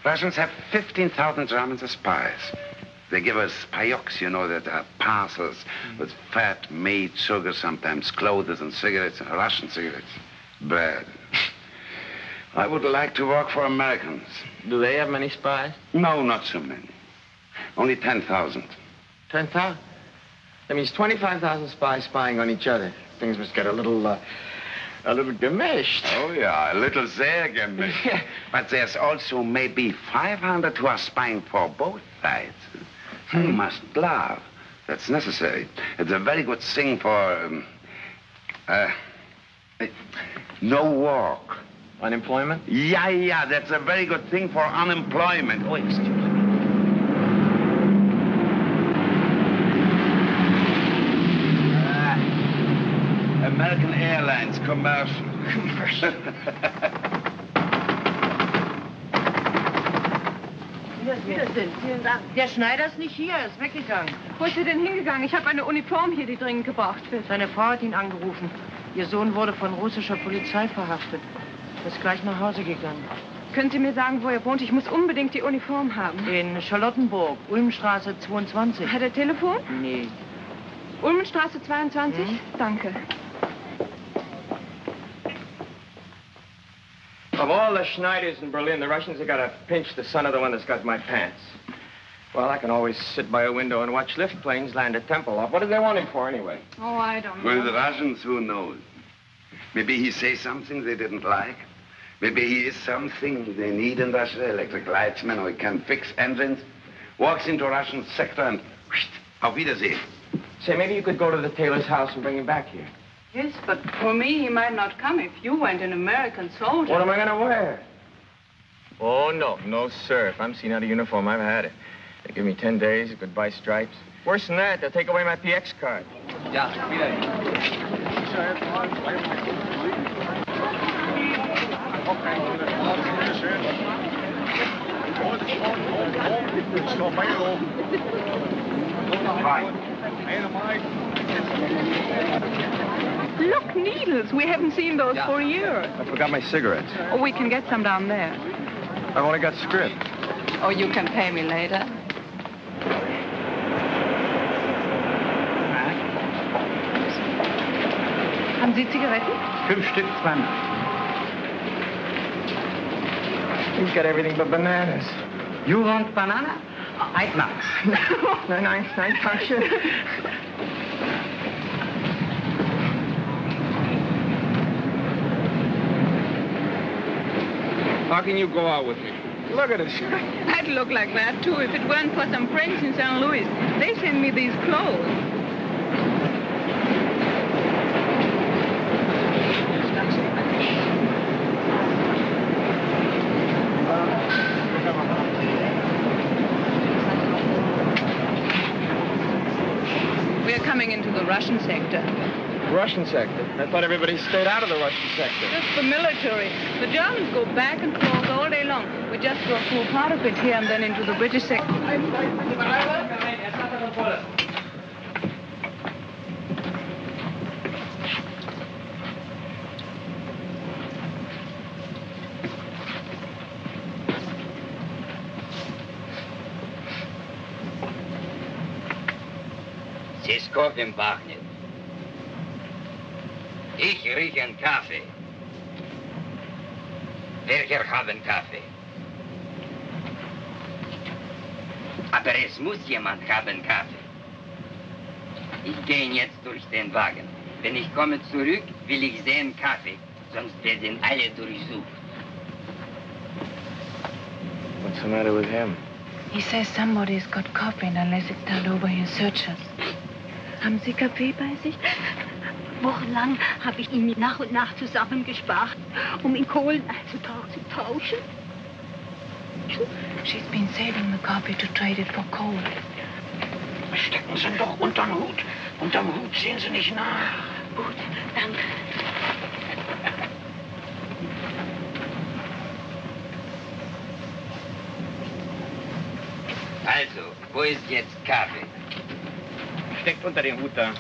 Russians have 15,000 Germans as spies. They give us payoks, you know, that are parcels with fat, meat, sugar, sometimes clothes and cigarettes, Russian cigarettes, bread. I would like to work for Americans. Do they have many spies? No, not so many. Only 10,000. 10,000? That means 25,000 spies spying on each other. Things must get a little gemished. Oh, yeah, a little sehr gemischt. But there's also maybe 500 who are spying for both sides. You must laugh. That's necessary. It's a very good thing for, no work. Unemployment? Yeah, that's a very good thing for unemployment. Oh, excuse me. American Airlines commercial. Wiedersehen. Vielen Dank. Der Schneider ist nicht hier, er ist weggegangen. Wo ist er denn hingegangen? Ich habe eine Uniform hier, die dringend gebraucht wird. Seine Frau hat ihn angerufen. Ihr Sohn wurde von russischer Polizei verhaftet. Er ist gleich nach Hause gegangen. Können Sie mir sagen, wo er wohnt? Ich muss unbedingt die Uniform haben. In Charlottenburg, Ulmstraße 22. Hat er Telefon? Nee. Ulmenstraße 22? Danke. Of all the Schneiders in Berlin, the Russians have got to pinch the son of the one that's got my pants. Well, I can always sit by a window and watch lift planes land at Tempelhof. What did they want him for, anyway? Oh, I don't know. Well, the Russians, who knows? Maybe he says something they didn't like. Maybe he is something they need in Russia, electric lightsman, or he can fix engines. Walks into a Russian sector and, auf Wiedersehen. Say, maybe you could go to the tailor's house and bring him back here. Yes, but for me, he might not come if you weren't an American soldier. What am I going to wear? Oh, no, sir. If I'm seen out of uniform, I've had it. They give me 10 days, goodbye stripes. Worse than that, they'll take away my PX card. Ja, wieder. Look, needles. We haven't seen those for a year. I forgot my cigarettes. Oh, we can get some down there. I've only got script. Oh, you can pay me later. Haben Sie Zigaretten? 5 Stück, 2. He's got everything but bananas. You want banana? 8 Marks. Nein, danke. How can you go out with me? Look at us. I'd look like that, too, if it weren't for some friends in St. Louis. They send me these clothes. We're coming into the Russian sector. Russian sector? I thought everybody stayed out of the Russian sector. Just the military. The Germans go back and forth all day long. We just go through part of it here and then into the British sector. Здесь кофе пахнет. Ich rieche einen Kaffee. Welcher haben Kaffee? Aber es muss jemand haben Kaffee. Ich gehe jetzt durch den Wagen. Wenn ich komme zurück, will ich sehen Kaffee. Sonst werden alle durchsucht. What's the matter with him? He says somebody's got coffee and unless it's turned over, he'll search us. Haben Sie Kaffee bei sich? Wochenlang habe ich ihn nach und nach zusammengespart, um in Kohlen einzutauschen. She's been saving the coffee to trade it for coal. Stecken Sie doch unterm Hut. Unterm Hut sehen Sie nicht nach. Gut, danke. Also, wo ist jetzt Kaffee? Steckt unter dem Hut da.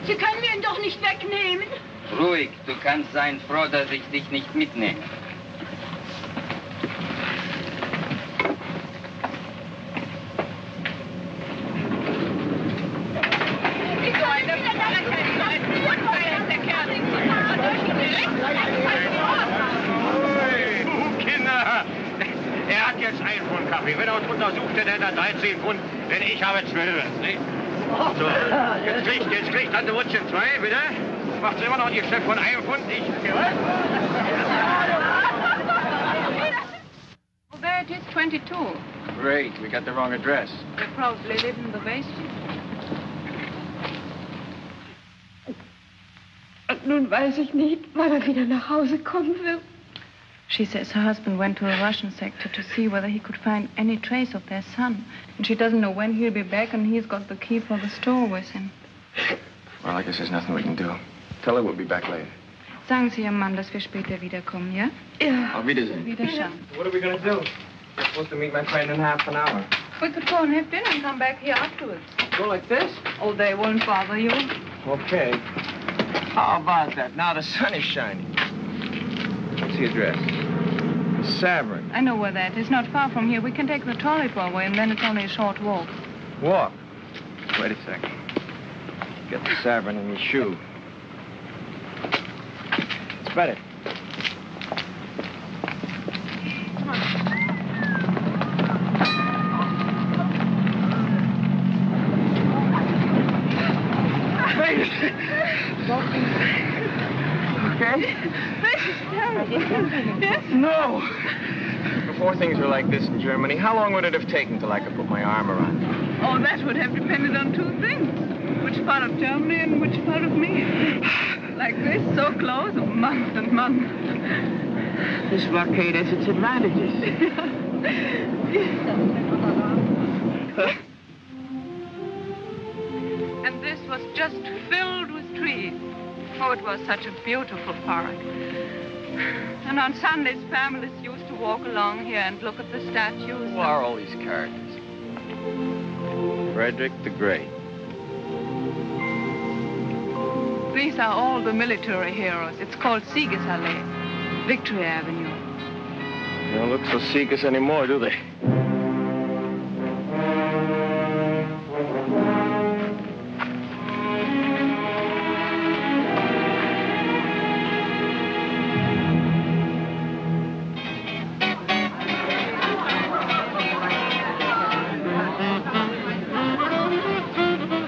Sie können mir ihn doch nicht wegnehmen. Ruhig, du kannst sein froh, dass ich dich nicht mitnehme. Kinder, er hat jetzt einen Pfund Kaffee. Wenn er uns untersucht, hätte er 13 Pfund. Denn ich habe 12, nicht? So, jetzt kriegt Tante Wutschen 2, bitte. Macht sie immer noch ein Geschäft von einem Pfund, ich... Well, there it is, 22. Great, we got the wrong address. They probably live in the basement. Und nun weiß ich nicht, wann er wieder nach Hause kommen wird. She says her husband went to a Russian sector to see whether he could find any trace of their son. And she doesn't know when he'll be back, and he's got the key for the store with him. Well, I guess there's nothing we can do. Tell her we'll be back later. Sagen Sie Ihrem Mann, dass wir später wiederkommen, ja? Ja. Auf Wiedersehen. Wiederschauen. What are we gonna do? We're supposed to meet my friend in half an hour. We could go and have dinner and come back here afterwards. Go like this? Oh, they won't bother you. Okay. How about that? Now the sun is shining. What's the address? Savern. I know where that is. Not far from here. We can take the trolley for a way, and then it's only a short walk. Walk? Wait a second. Get the Savern in your shoe. It's better. Made it! Okay? Yes? No! Before things were like this in Germany, how long would it have taken till I could put my arm around you? Oh, that would have depended on two things. Which part of Germany and which part of me. Like this, so close, a month and months. This blockade has its advantages. And this was just filled with trees. Oh, it was such a beautiful park. And on Sundays, families used to walk along here and look at the statues. Who are all these characters? Frederick the Great. These are all the military heroes. It's called Siegesallee, Victory Avenue. They don't look so seekers anymore, do they?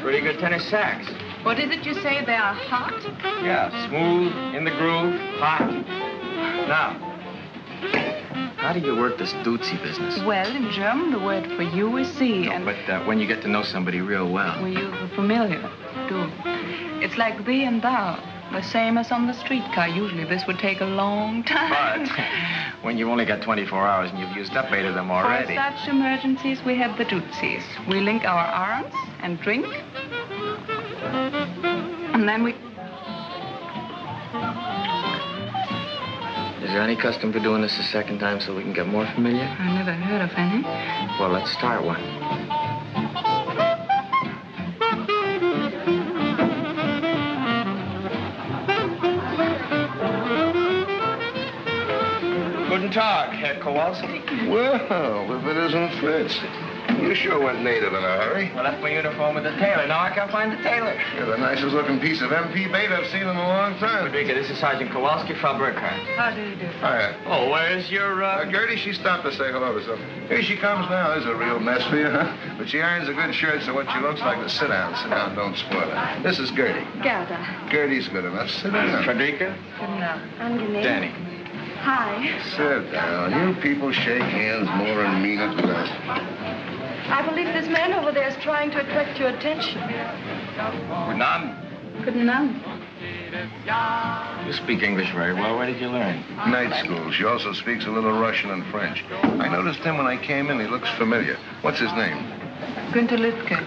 Pretty good tennis sacks. What is it you say? They are hot? Yeah, smooth, in the groove, hot. Now, how do you work this Dutzy business? Well, in German, the word for you is Sie. No, and but when you get to know somebody real well. we use the familiar, do. It's like thee and thou, the same as on the streetcar. Usually this would take a long time. But when you've only got 24 hours and you've used up 8 of them already. For such emergencies, we have the Dutzis. We link our arms and drink. And then we... Is there any custom for doing this a second time so we can get more familiar? I never heard of any. Well, let's start one. Guten Tag, Herr Kowalski. Well, if it isn't Fritz. You sure went native in a hurry. I left my uniform with the tailor. Now I can't find the tailor. You're the nicest looking piece of MP bait I've seen in a long time. Frederica, this is Sergeant Kowalski from Burkhardt. How do you do? Hiya. Oh, where's your, Gertie, she stopped to say hello to something. Here she comes now. There's a real mess for you, huh? But she irons a good shirt, so what she looks like is sit down, don't spoil her. This is Gertie. Gerda. Gertie's good enough. Sit down. Frederica? Good enough. Angenehm. Danny. Hi. Sit down. You people shake hands more and mean it than that. I believe this man over there is trying to attract your attention. Guten Abend. Good enough. You speak English very well. Where did you learn? Night school. She also speaks a little Russian and French. I noticed him when I came in. He looks familiar. What's his name? Günther Lütke.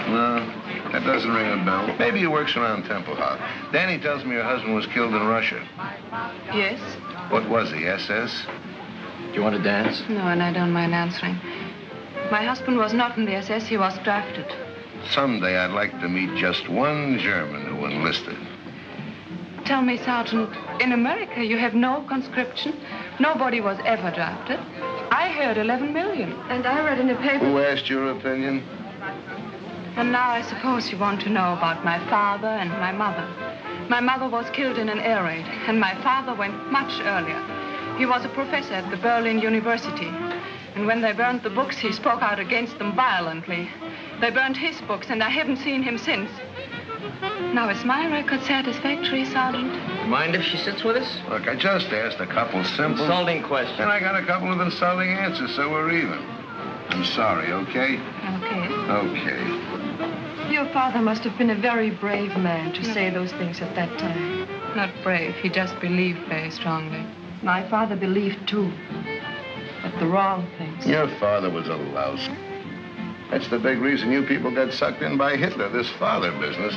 No, that doesn't ring a bell. Maybe he works around Tempelhof. Danny tells me your husband was killed in Russia. Yes? What was he, SS? Do you want to dance? No, and I don't mind answering. My husband was not in the SS. He was drafted. Someday I'd like to meet just one German who enlisted. Tell me, Sergeant, in America you have no conscription. Nobody was ever drafted. I heard 11 million. And I read in the paper... Who asked your opinion? And now I suppose you want to know about my father and my mother. My mother was killed in an air raid, and my father went much earlier. He was a professor at the Berlin University. And when they burned the books, he spoke out against them violently. They burned his books, and I haven't seen him since. Now, is my record satisfactory, Sergeant? Mind if she sits with us? Look, I just asked a couple simple... Insulting questions. And I got a couple of insulting answers, so we're even. I'm sorry, okay? Okay. Okay. Your father must have been a very brave man to say those things at that time. Not brave. He just believed very strongly. My father believed, too. But the wrong things. Your father was a louse. That's the big reason you people got sucked in by Hitler, this father business.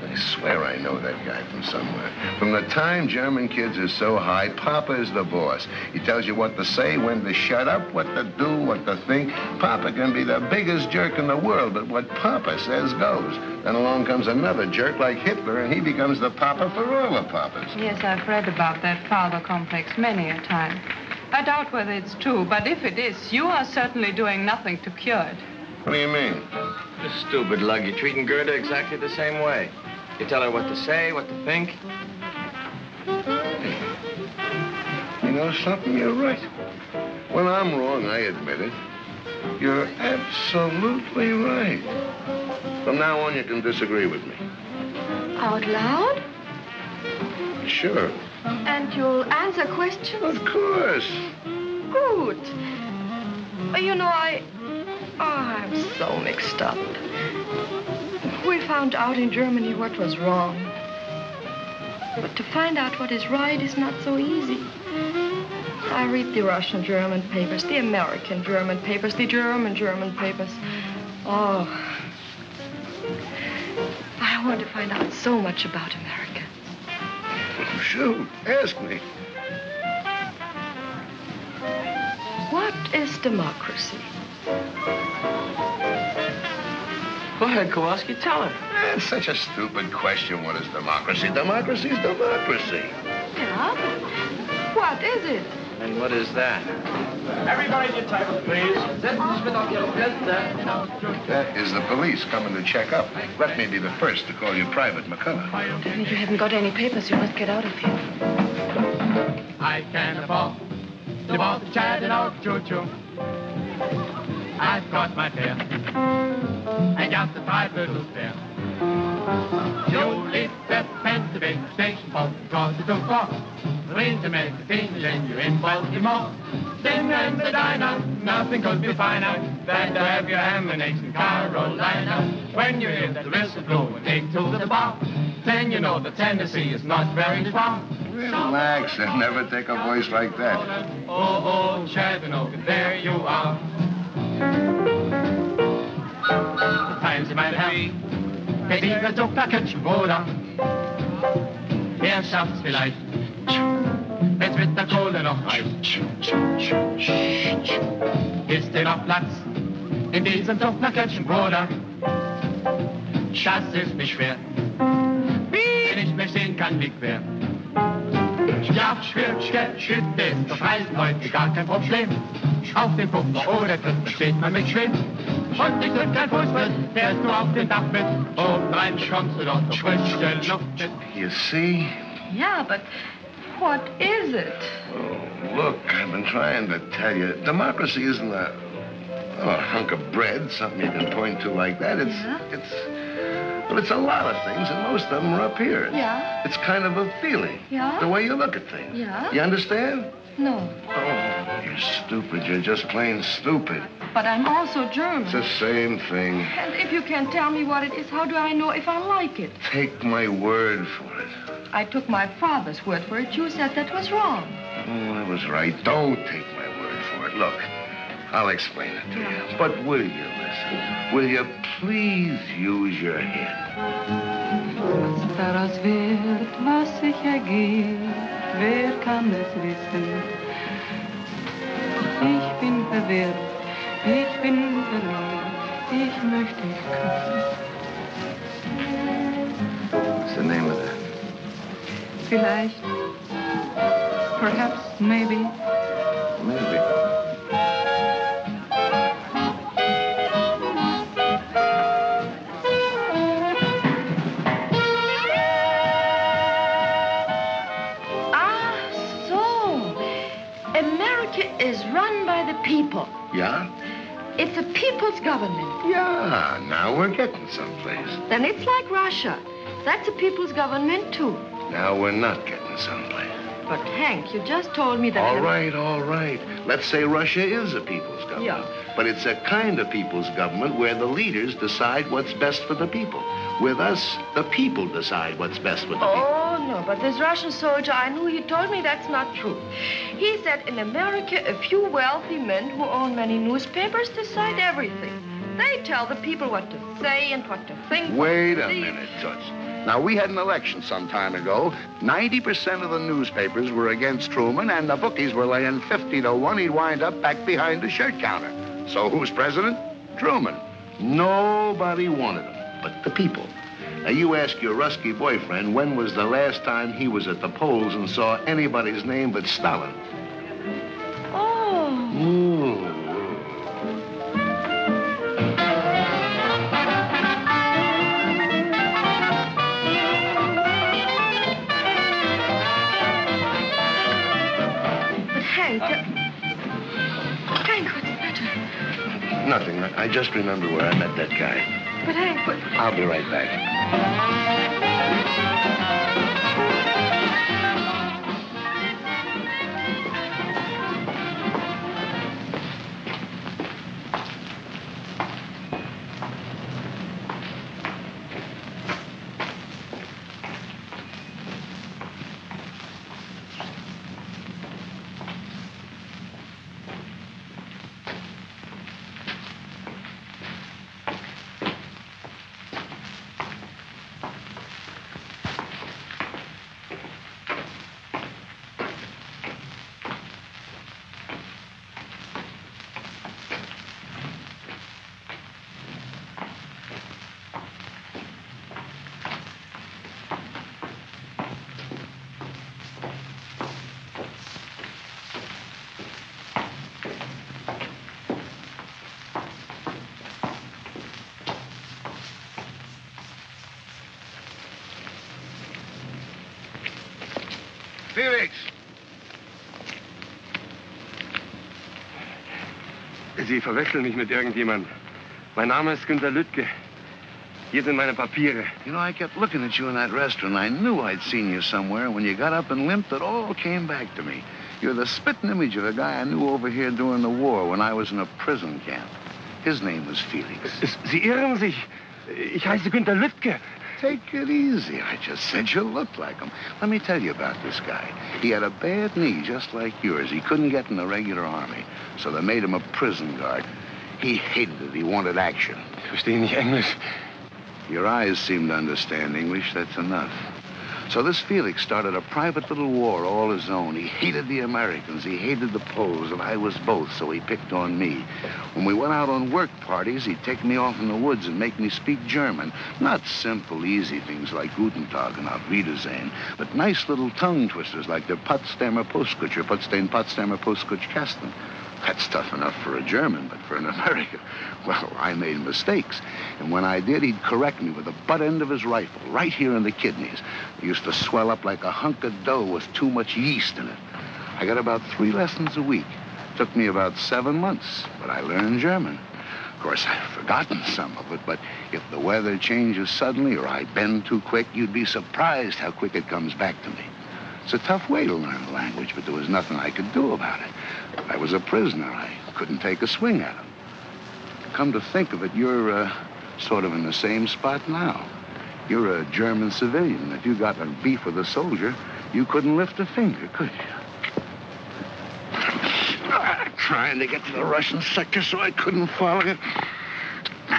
I swear I know that guy from somewhere. From the time German kids are so high, Papa is the boss. He tells you what to say, when to shut up, what to do, what to think. Papa can be the biggest jerk in the world, but what Papa says goes. Then along comes another jerk like Hitler, and he becomes the Papa for all the Papas. Yes, I've read about that father complex many a time. I doubt whether it's true, but if it is, you are certainly doing nothing to cure it. What do you mean? You stupid lug. You're treating Gerda exactly the same way. You tell her what to say, what to think. You know something? You're right. When I'm wrong, I admit it. You're absolutely right. From now on, you can disagree with me. Out loud? Sure. And you'll answer questions? Of course. Good. You know, I'm so mixed up. We found out in Germany what was wrong. But to find out what is right is not so easy. I read the Russian German papers, the American German papers, the German papers. Oh, I want to find out so much about America. Shoot, ask me. What is democracy? Go ahead, Kowalski, tell her. That's such a stupid question. What is democracy? Democracy is democracy. Yeah? What is it? And what is that? Everybody get titles, please. That is the police coming to check up. Let me be the first to call you Private McCullough. Danny, you haven't got any papers. You must get out of here. I can afford to walk the chatting out choo-choo. I've got my fare. I got the private there. Julie said, Pennsylvania Station, because it's so far. Train to Mediterranean, and you're in Baltimore. Then in the diner, nothing could be finer than to have your ham and eggs in Carolina. When you hear the whistle blow and take to the bar, then you know that Tennessee is not very far. Relax and never take a voice like that. Oh, Chattanooga, there you are. The times you might have, Katina Doktor Kitchenbruder. Schaff's vielleicht. Jetzt wird der Kohle noch heiß. Ist dir noch Platz in diesem Doktor Kitchenbruder? Das ist nicht schwer, wenn ich mich sehen kann, wie quer. Ja, schütt ist auf Reisen heute gar kein Problem. Auf dem Pumper oder dritten steht man mit Schwind. Und ich drück kein Fußball, fährst du auf den Dach mit. Oben rein kommst du doch zur frischen Luft mit. You see? Yeah, but what is it? Oh, look, I've been trying to tell you. Democracy isn't a hunk of bread, something you can point to like that. It's a lot of things, and most of them are up here. Yeah. It's kind of a feeling. Yeah? The way you look at things. Yeah? You understand? No. Oh, you're stupid. You're just plain stupid. But I'm also German. It's the same thing. And if you can't tell me what it is, how do I know if I like it? Take my word for it. I took my father's word for it. You said that was wrong. Oh, I was right. Don't take my word for it. Look, I'll explain it to you. But will you listen? Will you please use your head? Was daraus wird, was sich ergeht, wer kann es wissen? Ich bin verwirrt, ich bin verloren, ich möchte dich küssen. What's the name of that? Vielleicht, perhaps, maybe. Maybe. America is run by by the people. Yeah? It's a people's government. Yeah, now we're getting someplace. Then it's like Russia. That's a people's government, too. Now we're not getting someplace. But, Hank, you just told me that... All right. Let's say Russia is a people's government. Yeah. But it's a kind of people's government where the leaders decide what's best for the people. With us, the people decide what's best for the people. Oh, no, but this Russian soldier I knew, he told me that's not true. He said in America, a few wealthy men who own many newspapers decide everything. They tell the people what to say and what to think. Wait a minute, Toots. Now, we had an election some time ago. 90% of the newspapers were against Truman, and the bookies were laying 50 to 1 he'd wind up back behind the shirt counter. So who's president? Truman. Nobody wanted him but the people. Now, you ask your Rusky boyfriend when was the last time he was at the polls and saw anybody's name but Stalin. Oh. Ooh. Hank, what's the matter? Nothing. I just remember where I met that guy. But Hank, what... I'll be right back. Felix! Sie verwechseln mich mit irgendjemandem. Mein Name ist Günter Lüttke. Hier sind meine Papiere. You know, I kept looking at you in that restaurant. I knew I'd seen you somewhere. When you got up and limped, it all came back to me. You're the spitting image of a guy I knew over here during the war when I was in a prison camp. His name was Felix. Sie irren sich. Ich heiße Günter Lüttke. Take it easy. I just said you looked like him. Let me tell you about this guy. He had a bad knee just like yours. He couldn't get in the regular army, so they made him a prison guard. He hated it. He wanted action. Ich verstehe nicht Englisch. Your eyes seem to understand English. That's enough. So this Felix started a private little war all his own. He hated the Americans. He hated the Poles, and I was both, so he picked on me. When we went out on work parties, he'd take me off in the woods and make me speak German. Not simple, easy things like Guten Tag and Auf Wiedersehen, but nice little tongue twisters like der Potsdamer Postkutcher, Potsdamer Postkutschkasten. That's tough enough for a German, but for an American, well, I made mistakes. And when I did, he'd correct me with the butt end of his rifle, right here in the kidneys. They used to swell up like a hunk of dough with too much yeast in it. I got about 3 lessons a week. Took me about 7 months, but I learned German. Of course, I've forgotten some of it, but if the weather changes suddenly or I bend too quick, you'd be surprised how quick it comes back to me. It's a tough way to learn a language, but there was nothing I could do about it. I was a prisoner. I couldn't take a swing at him. Come to think of it, you're sort of in the same spot now. You're a German civilian. If you got in beef with a soldier, you couldn't lift a finger, could you? Trying to get to the Russian sector so I couldn't follow you.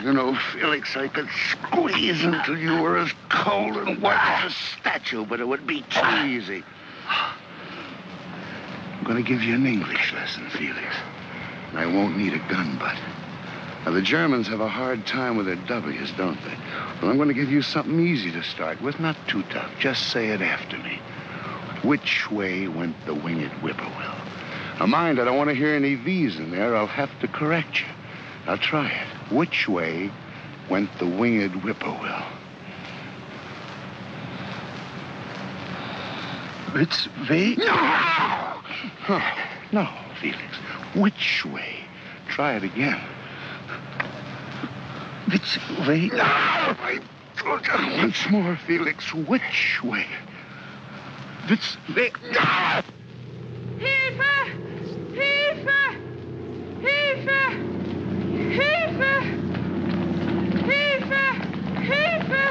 You know, Felix, I could squeeze until you were as cold and white as a statue, but it would be too easy. I'm going to give you an English lesson, Felix. And I won't need a gun butt. Now, the Germans have a hard time with their W's, don't they? Well, I'm going to give you something easy to start with, not too tough. Just say it after me. Which way went the winged whippoorwill? Now, mind, I don't want to hear any V's in there. I'll have to correct you. Now, try it. Which way went the winged whippoorwill? Which way? No! Oh, no, Felix. Which way? Try it again. Which way? Once more, Felix. Which way? Which way? Hilfe! Hilfe! Hilfe! Hilfe! Hilfe! Hilfe!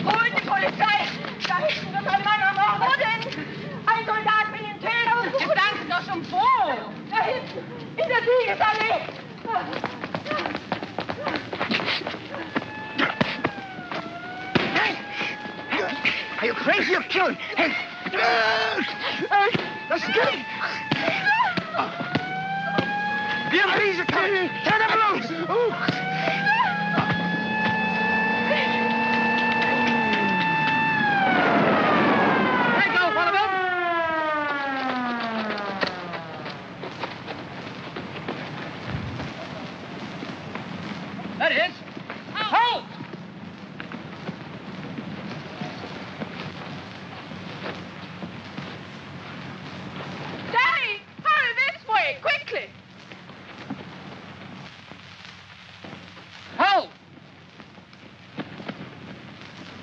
Holt die Polizei! Da hinten wird ein Mann am Wo denn? Ein Soldat will ihn töten! Jetzt sagen Sie doch schon wo! Da hinten, in der Siegesallee! Are you crazy? You're killing. Hey! Let's get him! The MPs are coming! Turn them loose! Let go, one of them! That is. Halt! Danny! Hurry this way, quickly! Halt!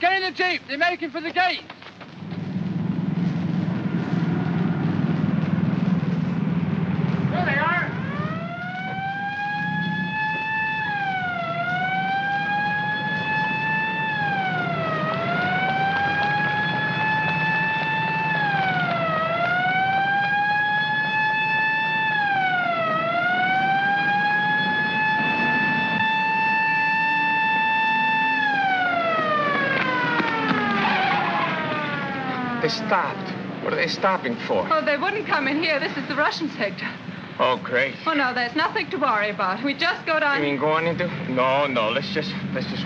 Get in the jeep. They're making for the gate. There they are. They stopped. What are they stopping for? Oh, they wouldn't come in here. This is the Russian sector. Oh, great. Oh, no, there's nothing to worry about. We just go down... You mean going into? No. Let's just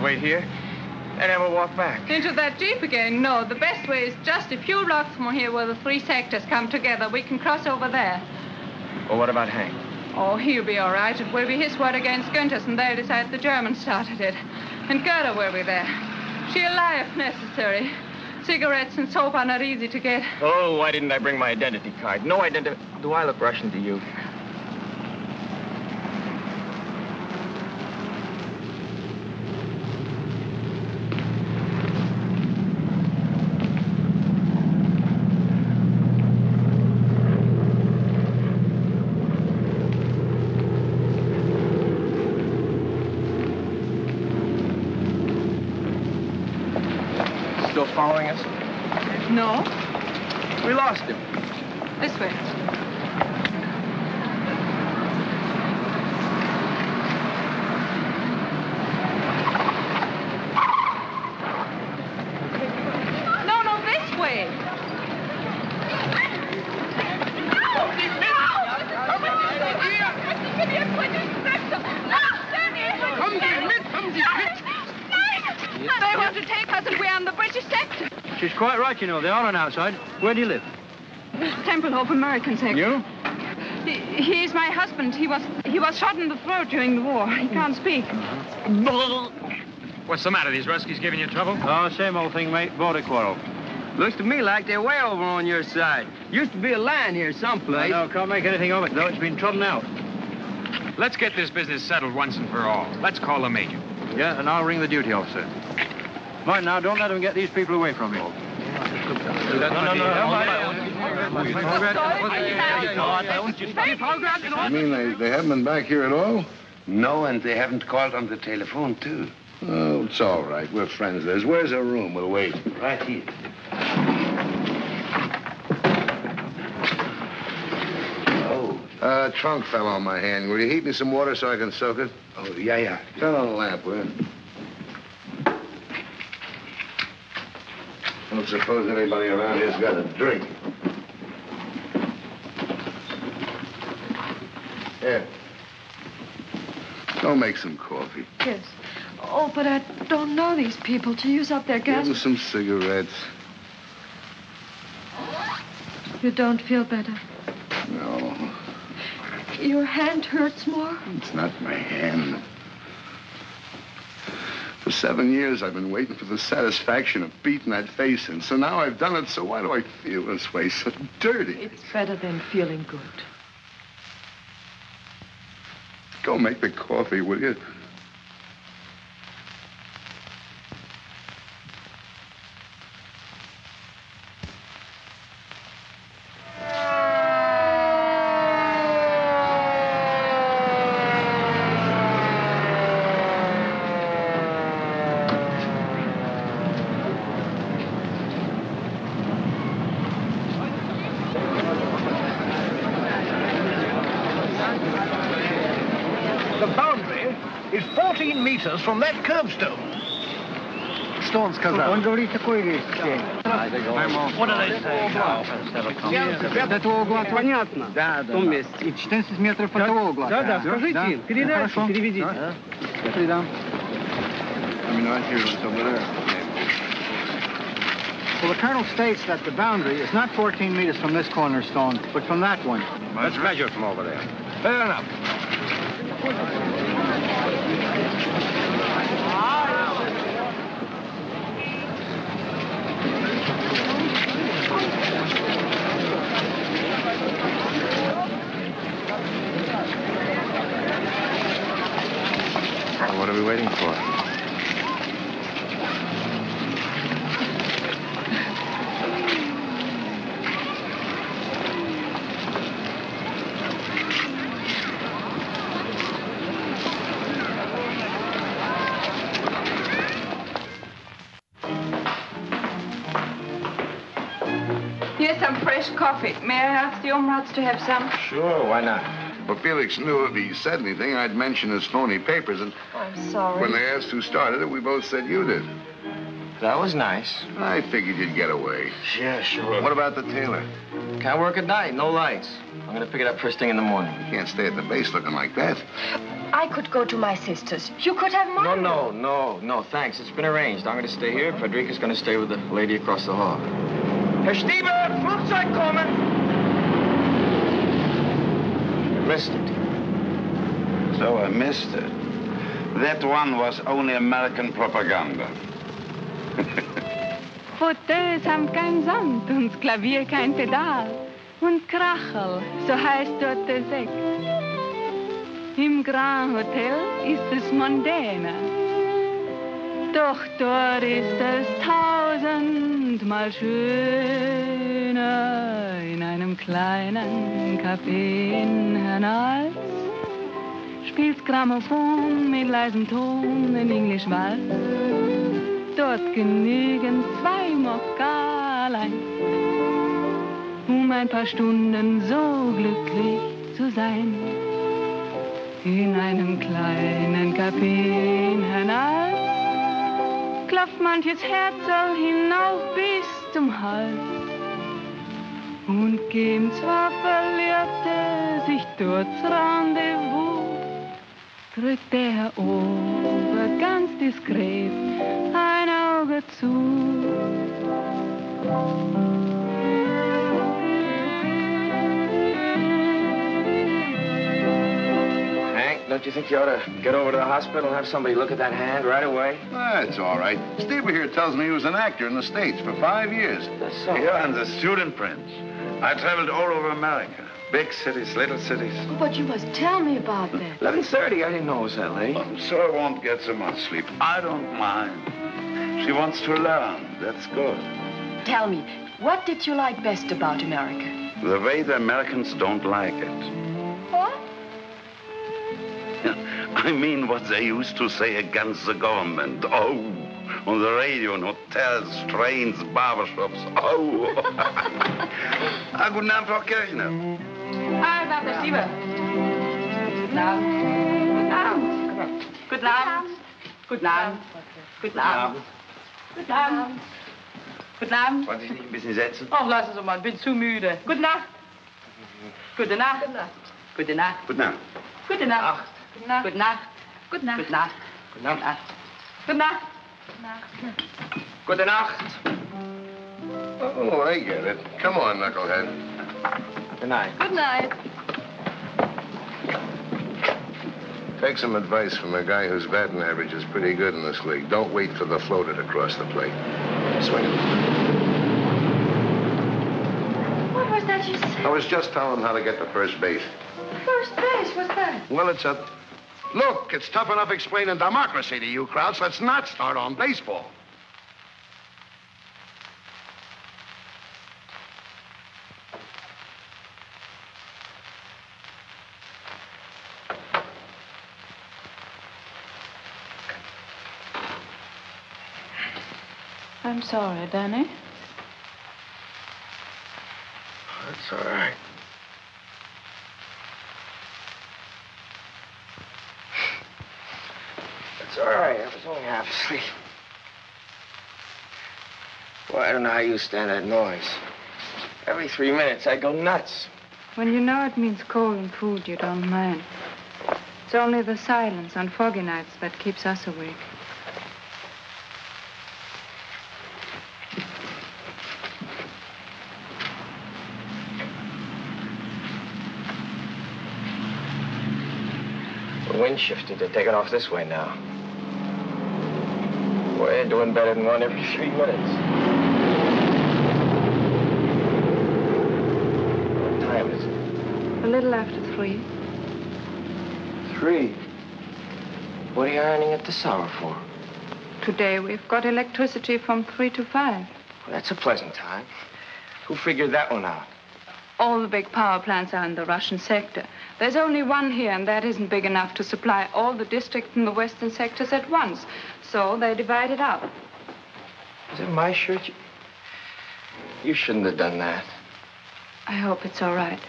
wait here, and then we'll walk back. Into that jeep again? No, the best way is just a few blocks from here where the three sectors come together. We can cross over there. Well, what about Hank? Oh, he'll be all right. It will be his word against Günther's, and they'll decide the Germans started it. And Gerda will be there. She'll lie if necessary. Cigarettes and soap are not easy to get. Oh, why didn't I bring my identity card? No identity. Do I look Russian to you? Still following us? No. We lost him. This way. No, this way. They want to take us and we're on the British sector. She's quite right, you know. They are on our side. Where do you live? Templehof, American sector. You? He's my husband. He was shot in the throat during the war. He can't speak. What's the matter? These Ruskies giving you trouble? Oh, same old thing, mate. Border quarrel. Looks to me like they're way over on your side. Used to be a line here someplace. No, can't make anything of it, though. It's been trodden out. Let's get this business settled once and for all. Let's call the major. Yeah, and I'll ring the duty officer. Mind now, don't let them get these people away from you. I mean, they haven't been back here at all? No, and they haven't called on the telephone, too. Oh, it's all right. We're friends. Where's our room? We'll wait. Right here. Trunk fell on my hand. Will you heat me some water so I can soak it? Oh, yeah. Turn on the lamp, will you? I don't suppose anybody around here's got a drink. Here. Go make some coffee. Yes. Oh, but I don't know these people to use up their Give gas. them some cigarettes. You don't feel better? No, Your hand hurts more? it's not my hand. For 7 years, I've been waiting for the satisfaction of beating that face in. So now I've done it, so why do I feel this way? So dirty. It's better than feeling good. Go make the coffee, will you? The boundary is 14 meters from that curbstone. Что он сказал? Он говорит такой вещь. What do they say? До этого угла понятно. Да, В том месте. И 14 метров от того угла. Да, скажите им, передайте, переведите. Я передам. Well, the colonel states that the boundary is not 14 meters from this cornerstone, but from that one. Let's measure from over there. Fair enough. Well, what are we waiting for? Here's some fresh coffee. May I ask the Omrats to have some? Sure, why not? Well, Felix knew if he said anything, I'd mention his phony papers, and I'm sorry. when they asked who started it, we both said you did. That was nice. I figured you'd get away. Yeah, sure. What about the tailor? Can't work at night, no lights. I'm gonna pick it up first thing in the morning. You can't stay at the base looking like that. I could go to my sister's. You could have mine. No, thanks. It's been arranged. I'm gonna stay here. Frederica's gonna stay with the lady across the hall. Herr Stieber, Flugzeug kommen! You missed it. So I missed it. That one was only American propaganda. Fauteuils haben kein Sand und das Klavier kein Pedal. Und Krachel, so heißt dort der Sekt. Im Grand Hotel ist es mondäner. Doch dort ist es tausendmal schöner. In einem kleinen Café in Hernals spielt's Grammophon mit leisem Ton in Englisch Walz. Dort genügen 2 Mokkalein, ein paar Stunden so glücklich zu sein. In einem kleinen Café in Hernals klopft manches Herzl hinauf bis zum Hals. Und geben zwar Verliebte sich dort's Rendezvous, drückt der Herr Ober ganz diskret ein Auge zu. Hank, don't you think you ought to get over to the hospital and have somebody look at that hand right away? That's all right. Steve here tells me he was an actor in the States for 5 years. That's so. Here I'm the student prince. I traveled all over America. Big cities, little cities. But you must tell me about that. 11:30, I didn't know it was that late. So I won't get so much sleep. I don't mind. She wants to learn. That's good. Tell me, what did you like best about America? The way the Americans don't like it. What? I mean what they used to say against the government. Oh, on the radio, in hotels, trains, barbershops. Oh. Guten Abend, Frau Kirchner. Hi, Dr. Stieber. Guten Abend. Guten Abend. Guten Abend. Guten Abend. Guten Abend. Guten Abend. Wollen Sie sich nicht ein bisschen setzen? Ach, lassen Sie mal, bin zu müde. Gute Nacht. Gute Nacht. Gute Nacht. Guten Abend. Gute Nacht. Gute Nacht. Gute Nacht. Gute Nacht. Gute Nacht. Gute Nacht. Gute Nacht. Gute Nacht. Oh, I get it. Come on, knucklehead. Good night. Good night. Take some advice from a guy whose batting average is pretty good in this league. Don't wait for the floater to cross the plate. Swing it. What was that you said? I was just telling him how to get to first base. First base, what's that? Well, it's a Look, it's tough enough explaining democracy to you, Krauts. Let's not start on baseball. I'm sorry, Danny. That's all right. It's all right. I was only half asleep. Boy, I don't know how you stand that noise. Every 3 minutes, I go nuts. When you know it means cold and food, you don't mind. It's only the silence on foggy nights that keeps us awake. The wind shifted. They're taking off this way now. Boy, they're doing better than one every 3 minutes. What time is it? A little after 3. 3? What are you ironing at this hour for? Today we've got electricity from 3 to 5. Well, that's a pleasant time. Who figured that one out? All the big power plants are in the Russian sector. There's only one here, and that isn't big enough to supply all the districts in the western sectors at once. So they divide it up. Is it my shirt? You shouldn't have done that. I hope it's all right.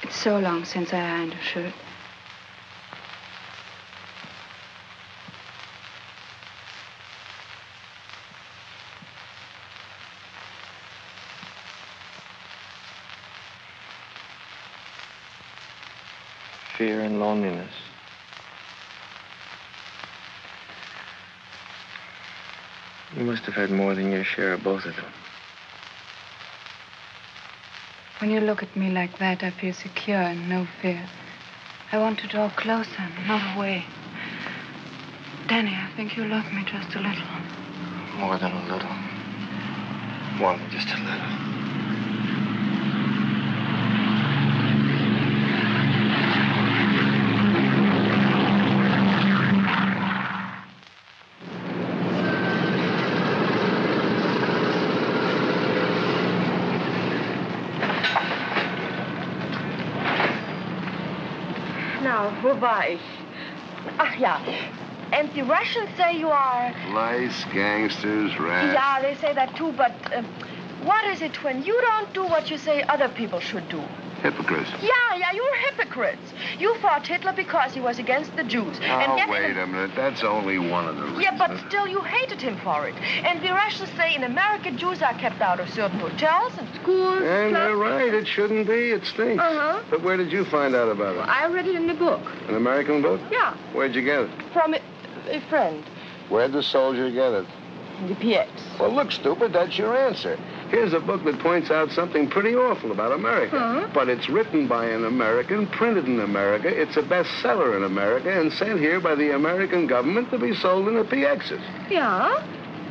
It's so long since I ironed a shirt. Fear and loneliness. You must have had more than your share of both of them. When you look at me like that, I feel secure and no fear. I want to draw closer, not away. Danny, I think you love me just a little. More than a little. More than just a little. Wo war ich? Ach ja. And the Russians say you are... Lice, gangsters, rats. Yeah, they say that too, but what is it when you don't do what you say other people should do? Hypocrites. Yeah, you're hypocrites. You fought Hitler because he was against the Jews. Oh, wait a minute. That's only one of the reasons. Yeah, but still you hated him for it. And the Russians say in America, Jews are kept out of certain hotels and schools. And they're right. It shouldn't be. It stinks. Uh-huh. But where did you find out about it? Well, I read it in a book. An American book? Yeah. Where'd you get it? From a friend. Where'd the soldier get it? The PX. Well, look, stupid, that's your answer. Here's a book that points out something pretty awful about America. Huh? But it's written by an American, printed in America, it's a bestseller in America, and sent here by the American government to be sold in the PXs. Yeah?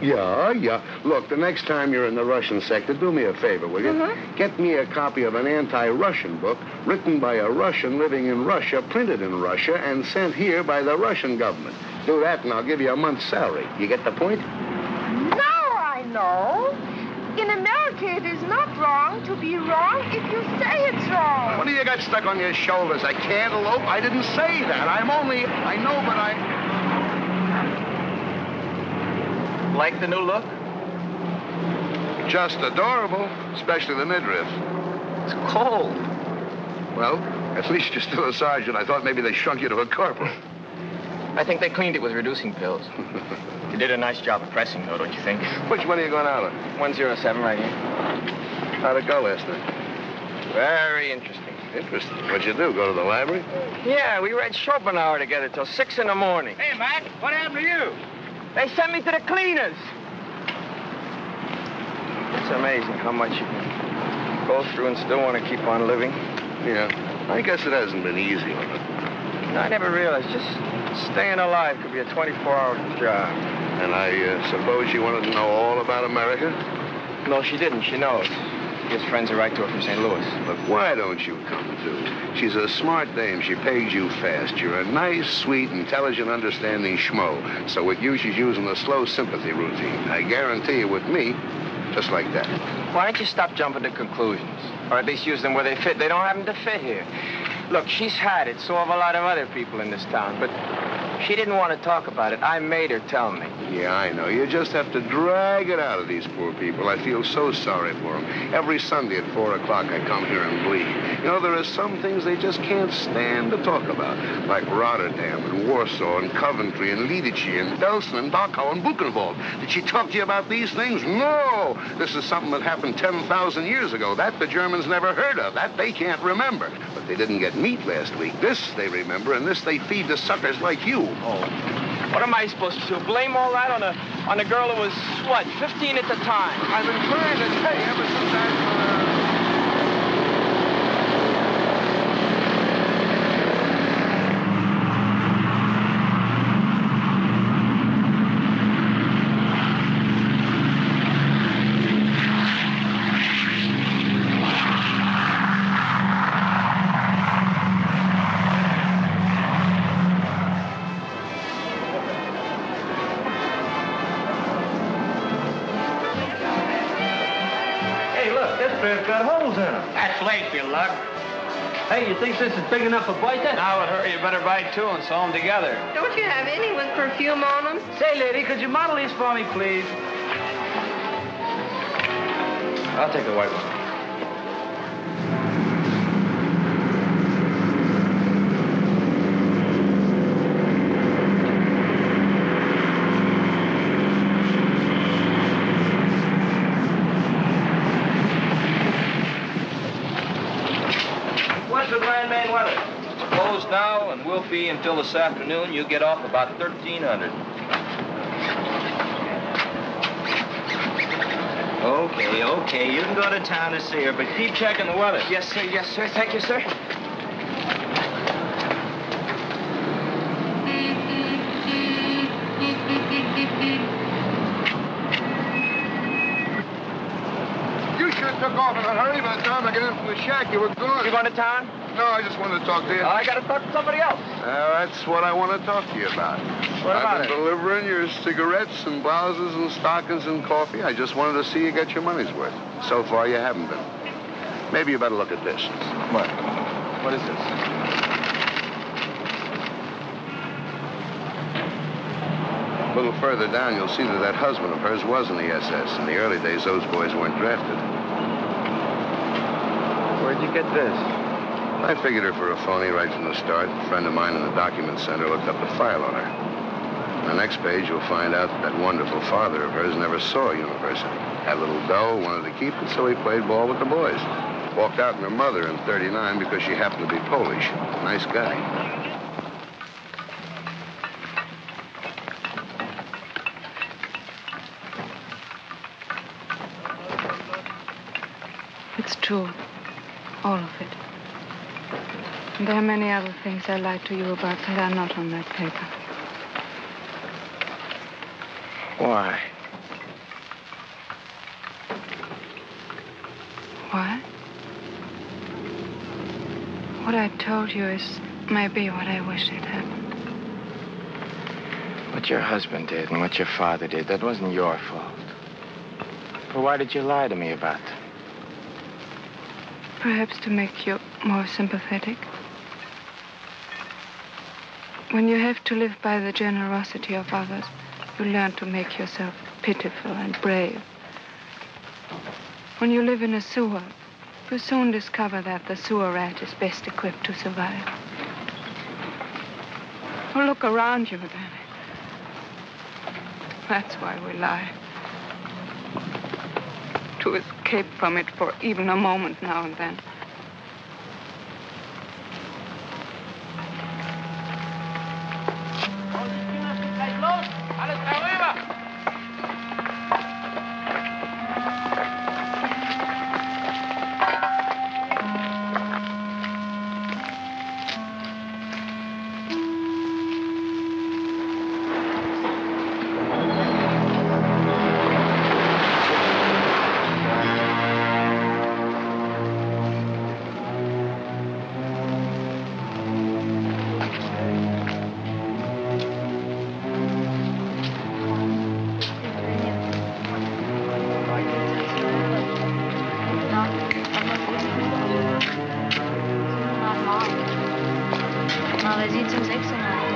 Yeah. Look, the next time you're in the Russian sector, do me a favor, will you? Get me a copy of an anti-Russian book written by a Russian living in Russia, printed in Russia, and sent here by the Russian government. Do that, and I'll give you a month's salary. You get the point? Now I know. In America, it is not wrong to be wrong if you say it's wrong. What do you got stuck on your shoulders? A cantaloupe? I didn't say that. I know, but Like the new look? Just adorable, especially the midriff. It's cold. Well, at least you're still a sergeant. I thought maybe they shrunk you to a corporal. I think they cleaned it with reducing pills. You did a nice job of pressing, though, don't you think? Which one are you going out of? 107 right here. How'd it go last night? Very interesting. Interesting. What'd you do, go to the library? Yeah, we read Schopenhauer together till 6 in the morning. Hey, Mac, what happened to you? They sent me to the cleaners. It's amazing how much you can go through and still want to keep on living. Yeah, I guess it hasn't been easy on it. I never realized just staying alive could be a 24-hour job. And I suppose you wanted to know all about America? No, she didn't. She knows. He has friends who write to her from St. Louis. But why don't you come, too? She's a smart dame. She pays you fast. You're a nice, sweet, intelligent, understanding schmo. So with you, she's using the slow sympathy routine. I guarantee you with me, just like that. Why don't you stop jumping to conclusions? Or at least use them where they fit. They don't happen to fit here. Look, she's had it. So have a lot of other people in this town. But she didn't want to talk about it. I made her tell me. Yeah, I know. You just have to drag it out of these poor people. I feel so sorry for them. Every Sunday at 4 o'clock, I come here and bleed. You know, there are some things they just can't stand to talk about, like Rotterdam and Warsaw and Coventry and Lidice and Belsen and Dachau and Buchenwald. Did she talk to you about these things? No! This is something that happened 10,000 years ago. That the Germans never heard of. That they can't remember. But they didn't get meat last week. This they remember, and this they feed to suckers like you. Oh. What am I supposed to do? Blame all that on a girl who was, what, 15 at the time? I've been trying to tell you ever since Hey, you think this is big enough for Boyka? Now, would hurry. You better buy two and sew them together. Don't you have any with perfume on them? Say, lady, could you model these for me, please? I'll take the white one. Closed now and will be until this afternoon. You get off about 1300. Okay. You can go to town to see her, but keep checking the weather. Yes, sir. Thank you, sir. You should have took off in a hurry. By the time I get in from the shack, you were gone. You going to town? No, I just wanted to talk to you. I got to talk to somebody else. That's what I want to talk to you about. What about I've been delivering your cigarettes and blouses and stockings and coffee. I just wanted to see you get your money's worth. So far, you haven't been. Maybe you better look at this. What? What is this? A little further down, you'll see that that husband of hers was in the SS. In the early days, those boys weren't drafted. Where'd you get this? I figured her for a phony right from the start. A friend of mine in the document center looked up the file on her. On the next page, you'll find out that wonderful father of hers never saw a university. Had a little dough, wanted to keep it, so he played ball with the boys. Walked out on her mother in '39 because she happened to be Polish. Nice guy. It's true. All of it. And there are many other things I lied to you about that are not on that paper. Why? Why? What I told you is maybe what I wish had happened. What your husband did and what your father did, that wasn't your fault. But why did you lie to me about them? Perhaps to make you more sympathetic. When you have to live by the generosity of others, you learn to make yourself pitiful and brave. When you live in a sewer, you soon discover that the sewer rat is best equipped to survive. Well, look around you, Danny. That's why we lie. To escape from it for even a moment now and then. weil sie zum Sechser meinte.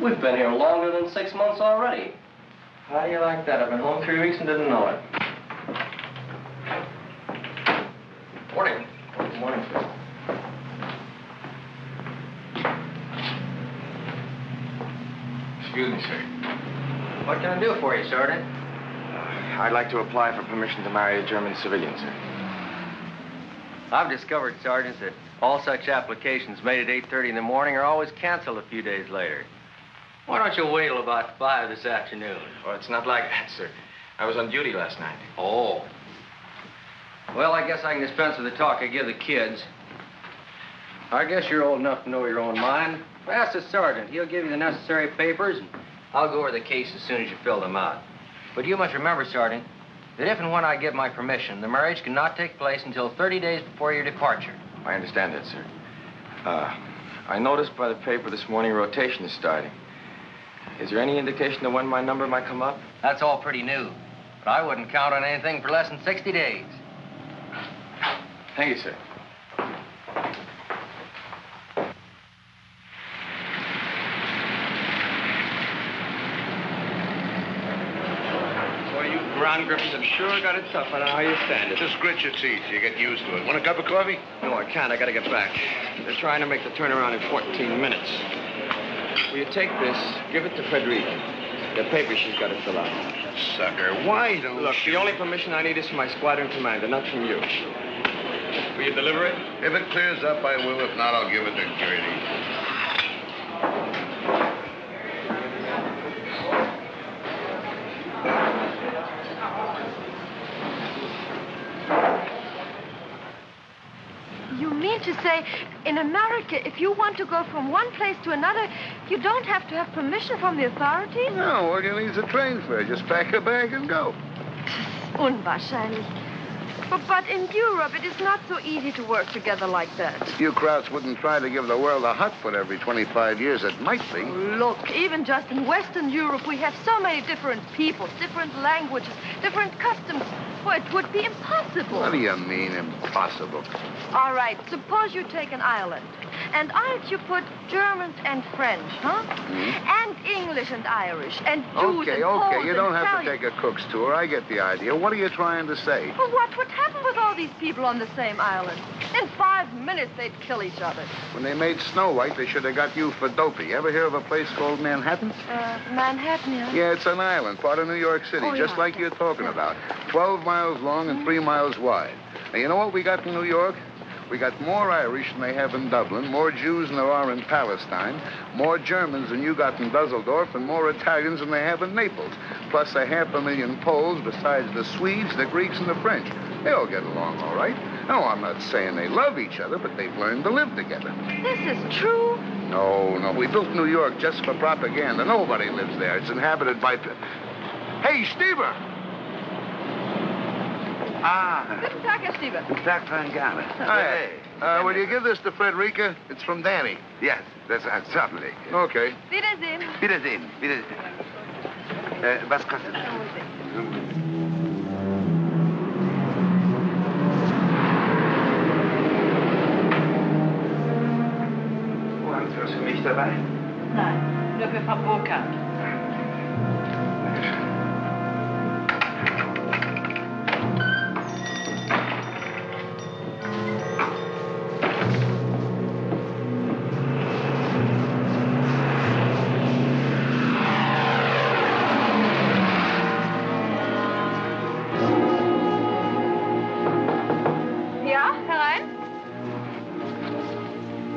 We've been here longer than 6 months already. How do you like that? I've been home 3 weeks and didn't know it. Morning. Good morning, sir. Excuse me, sir. What can I do for you, Sergeant? I'd like to apply for permission to marry a German civilian, sir. I've discovered, Sergeant, that all such applications made at 8:30 in the morning are always canceled a few days later. Why don't you wait till about 5 this afternoon? Well, it's not like that, sir. I was on duty last night. Oh. Well, I guess I can dispense with the talk I give the kids. I guess you're old enough to know your own mind. Ask the sergeant. He'll give you the necessary papers, and I'll go over the case as soon as you fill them out. But you must remember, Sergeant, that if and when I give my permission, the marriage cannot take place until 30 days before your departure. I understand that, sir. I noticed by the paper this morning rotation is starting. Is there any indication of when my number might come up? That's all pretty new. But I wouldn't count on anything for less than 60 days. Thank you, sir. Boy, you ground grippers have sure got it tough. I don't know how you stand it. Just grit your teeth. You get used to it. Want a cup of coffee? No, I can't. I gotta get back. They're trying to make the turnaround in 14 minutes. Will you take this, give it to Frederica. The paper she's got to fill out. Sucker, why don't Look, the only permission I need is from my squadron commander, not from you. Will you deliver it? If it clears up, I will. If not, I'll give it to Gertie. You mean to say, in America, if you want to go from one place to another, you don't have to have permission from the authorities? No, all you need is a train fare. Just pack a bag and go. Unwahrscheinlich. But in Europe, it is not so easy to work together like that. You Krauts wouldn't try to give the world a hot foot every 25 years. It might be. Look, even just in Western Europe, we have so many different peoples, different languages, different customs. Well, it would be impossible. What do you mean, impossible? All right, suppose you take an island. And aren't you put Germans and French, huh? And English and Irish, and Jews and Poles You don't and have Italians. to take a cook's tour. I get the idea. What are you trying to say? Well, what would happen with all these people on the same island? In 5 minutes, they'd kill each other. When they made Snow White, they should have got you for dopey. Ever hear of a place called Manhattan? Manhattan, yeah? Yeah, it's an island, part of New York City, Oh, just yeah. like you're talking about. 12 miles long and 3 miles wide. Now, you know what we got in New York? We got more Irish than they have in Dublin, more Jews than there are in Palestine, more Germans than you got in Dusseldorf, and more Italians than they have in Naples. Plus 500,000 Poles, besides the Swedes, the Greeks, and the French. They all get along all right. No, I'm not saying they love each other, but they've learned to live together. This is true? No, we built New York just for propaganda. Nobody lives there. It's inhabited by... Hey, Stever! Guten Tag, Herr Stieber. Guten Tag, Van Gale. Hey, will you give this to Frederica? It's from Danny. Yes, that's certainly. Okay. Wiedersehen. Wiedersehen. Was kostet das? dabei? Nein, nur für Frau Burkhardt.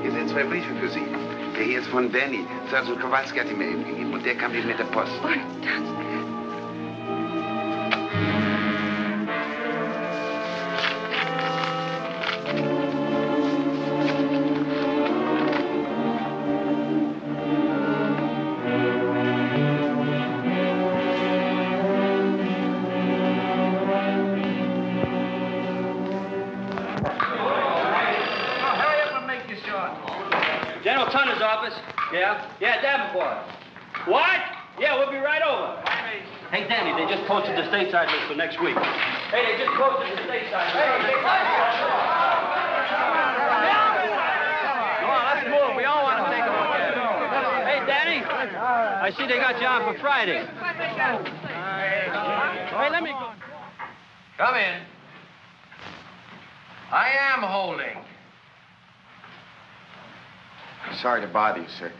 Hier sind 2 Briefe für Sie. Der hier ist von Danny. Sergeant Kowalski hat ihn mir eben gegeben. Und der kam eben mit der Post. General Tunner's office. Yeah? Yeah, Davenport. What? Yeah, we'll be right over. Hey, Danny, they just posted the stateside list for next week. Hey, they just posted the stateside list. Come on, let's move. We all want to take a look at it. Hey, Danny, I see they got you on for Friday. Hey, let me go. Come in. I am holding. Sorry to bother you, sir.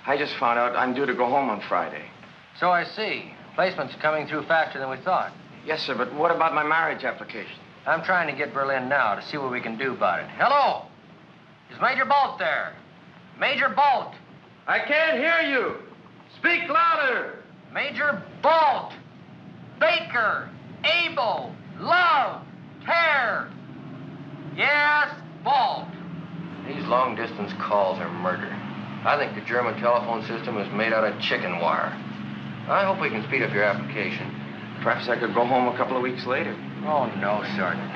I just found out I'm due to go home on Friday. So I see. Placement's coming through faster than we thought. Yes, sir, but what about my marriage application? I'm trying to get Berlin now to see what we can do about it. Hello? Is Major Bolt there? Major Bolt! I can't hear you. Speak louder. Major Bolt! Baker! Abel! Love! Tear! Yes, Bolt! These long-distance calls are murder. I think the German telephone system is made out of chicken wire. I hope we can speed up your application. Perhaps I could go home a couple of weeks later. Oh, no, Sergeant.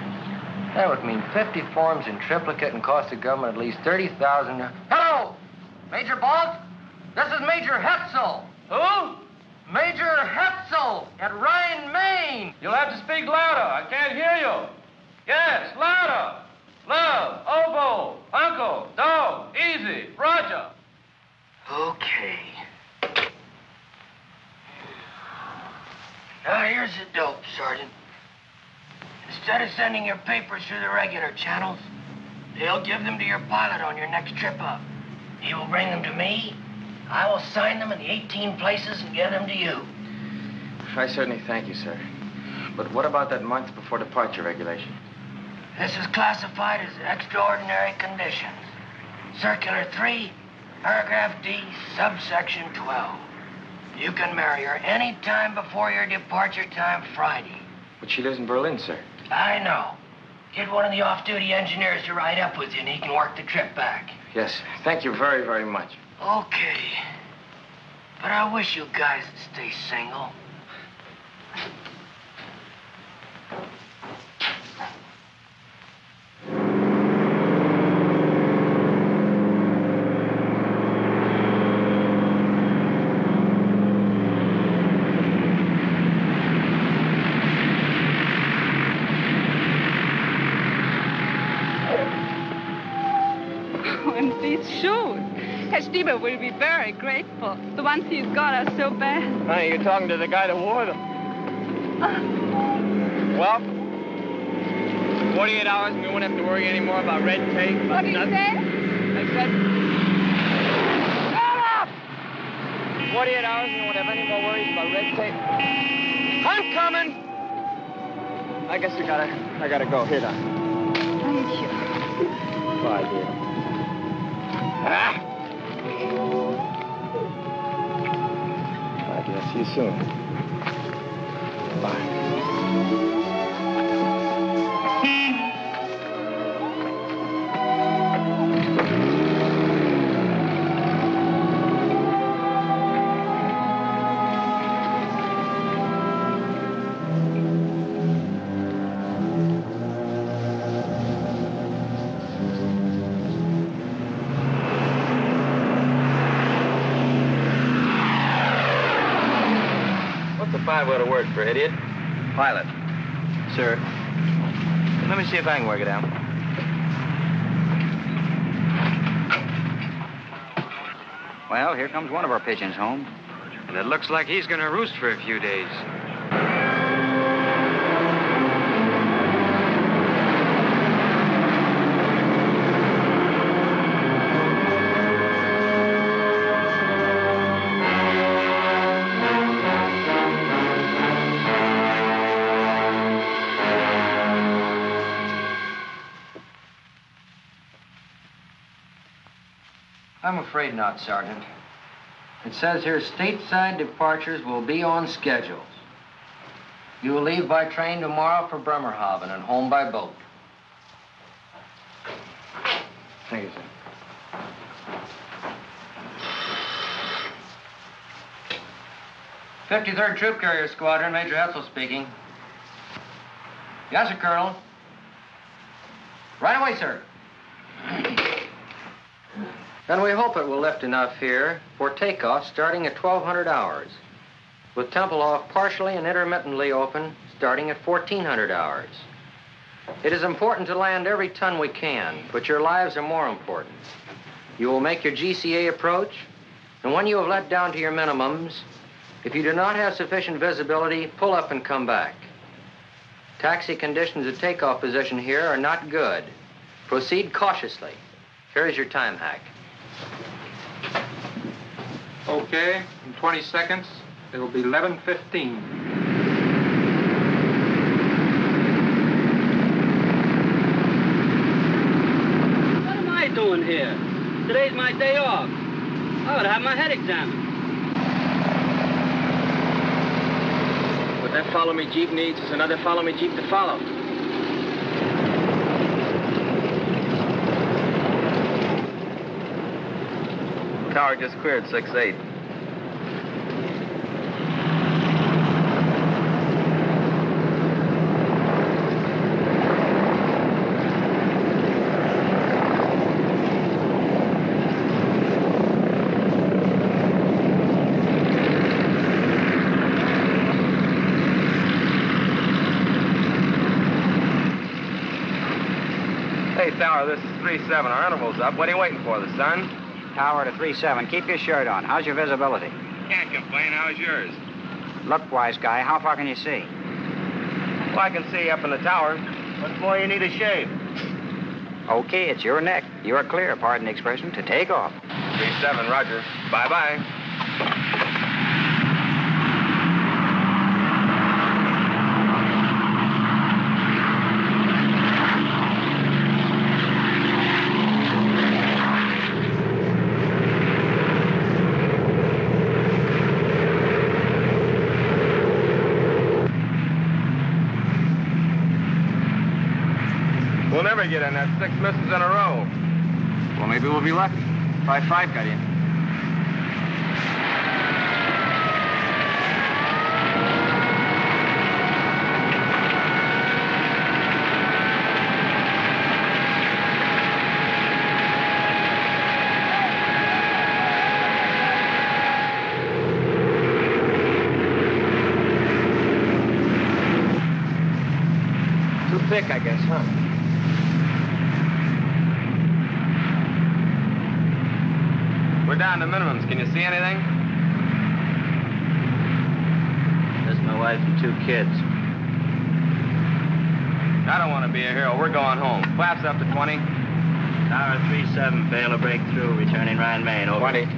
That would mean 50 forms in triplicate and cost the government at least $30,000. Hello! Major Bolt? This is Major Hetzel. Who? Major Hetzel at Rhine, Maine. You'll have to speak louder. I can't hear you. Yes, louder. Love, oboe, uncle, dog, easy, Roger. Okay. Now, here's the dope, Sergeant. Instead of sending your papers through the regular channels, they'll give them to your pilot on your next trip up. He will bring them to me. I will sign them in the 18 places and give them to you. I certainly thank you, sir. But what about that month before departure regulation? This is classified as extraordinary conditions. Circular 3, paragraph D, subsection 12. You can marry her any time before your departure time Friday. But she lives in Berlin, sir. I know. Get one of the off-duty engineers to ride up with you and he can work the trip back. Yes, thank you very, very much. Okay. But I wish you guys would stay single. Herr Stieber will be very grateful. The ones he's got are so bad. Honey, you're talking to the guy that wore them. Well, 48 hours and we won't have to worry anymore about red tape. What did you say? I said... Shut up! 48 hours and we won't have any more worries about red tape. I'm coming! I guess I gotta go. Here, Doc. Thank you. Bye, dear. Ah! Bye, dear. See you soon. Bye. Five-letter word for idiot. Pilot. Sir. Let me see if I can work it out. 1, Well, here comes one of our pigeons home. And it looks like he's going to roost for a few days. I'm afraid not, Sergeant. It says here stateside departures will be on schedule. You will leave by train tomorrow for Bremerhaven and home by boat. Thank you, sir. "53rd Troop Carrier Squadron, Major Hetzel speaking. Yes, sir, Colonel. Right away, sir. And we hope it will lift enough here for takeoff starting at 1200 hours, with Tempelhof partially and intermittently open starting at 1400 hours. It is important to land every ton we can, but your lives are more important. You will make your GCA approach, and when you have let down to your minimums, if you do not have sufficient visibility, pull up and come back. Taxi conditions at takeoff position here are not good. Proceed cautiously. Here is your time hack. Okay, in 20 seconds, it'll be 11:15. What am I doing here? Today's my day off. I ought to have my head examined. What that follow-me Jeep needs is another follow-me Jeep to follow. Tower just cleared 6-8. Hey, Tower, this is 3-7. Our interval's up. What are you waiting for, the sun? Tower to 3-7. Keep your shirt on. How's your visibility? Can't complain. How's yours? Look, wise guy, how far can you see? Well, I can see up in the tower. What's more, you need a shave. Okay, it's your neck. You are clear, pardon the expression, to take off. 3-7, roger. Bye-bye. We'll never get in. That's 6 misses in a row. Well, maybe we'll be lucky. Try 5 got in. Too thick, I guess, huh? We're down to minimums. Can you see anything? That's my wife and 2 kids. I don't want to be a hero. We're going home. Flaps up to 20. Tower 3-7, fail to break through, returning Rhine Main, over. 20.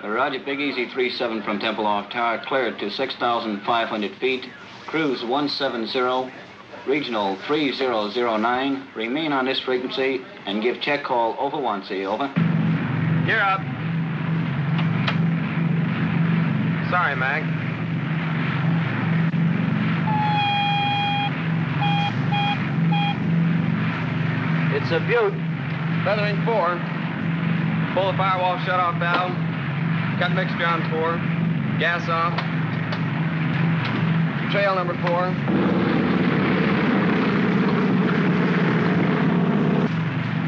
Roger, Big Easy 3-7 from Tempelhof Tower, cleared to 6,500 feet, cruise 170, regional 3009, remain on this frequency, and give check call over 1C, over. Gear up. Sorry, Mag. It's a Butte. Feathering 4. Pull the firewall shut-off valve. Cut mixture on 4. Gas off. Trail number 4.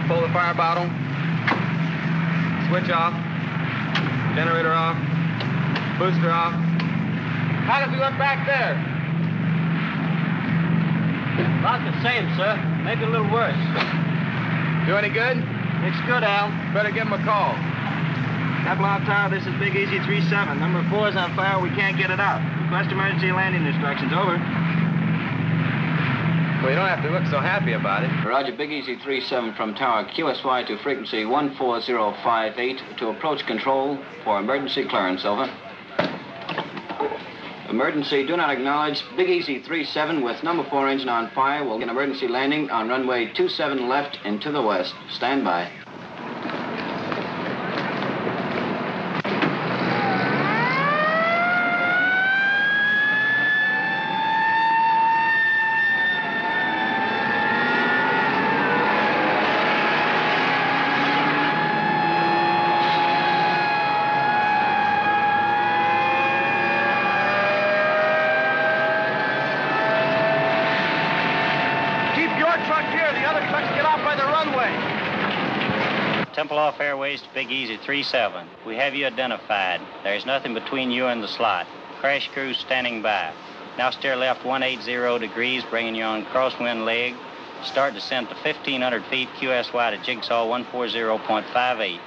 Pull the fire bottle. Switch off. Generator off. Booster off. How does it look back there? About the same, sir. Maybe a little worse. Do any good? It's good, Al. Better give him a call. Tempelhof Tower, this is Big Easy 37. Number 4 is on fire. We can't get it out. Request emergency landing instructions. Over. Well, you don't have to look so happy about it. Roger, Big Easy 37 from tower, QSY to frequency 14058 to approach control for emergency clearance, over. Emergency, do not acknowledge. Big Easy 37 with number 4 engine on fire will get emergency landing on runway 27 left into the west. Stand by. Tempelhof Airways to Big Easy 37. We have you identified. There's nothing between you and the slot. Crash crew standing by. Now steer left 180 degrees, bringing you on crosswind leg. Start descent to 1,500 feet, QSY to Jigsaw 140.58.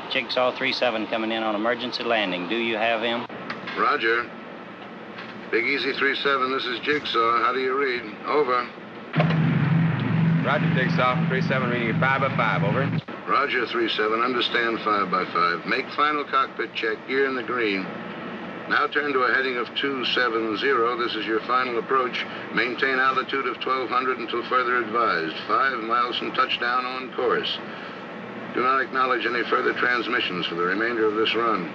Jigsaw 37 coming in on emergency landing. Do you have him? Roger. Big Easy 37, this is Jigsaw. How do you read? Over. Roger, Jigsaw. 37 reading 5 by 5, over. Roger, 37. Understand 5 by 5. Make final cockpit check. Gear in the green. Now turn to a heading of 270. This is your final approach. Maintain altitude of 1,200 until further advised. 5 miles from touchdown on course. Do not acknowledge any further transmissions for the remainder of this run.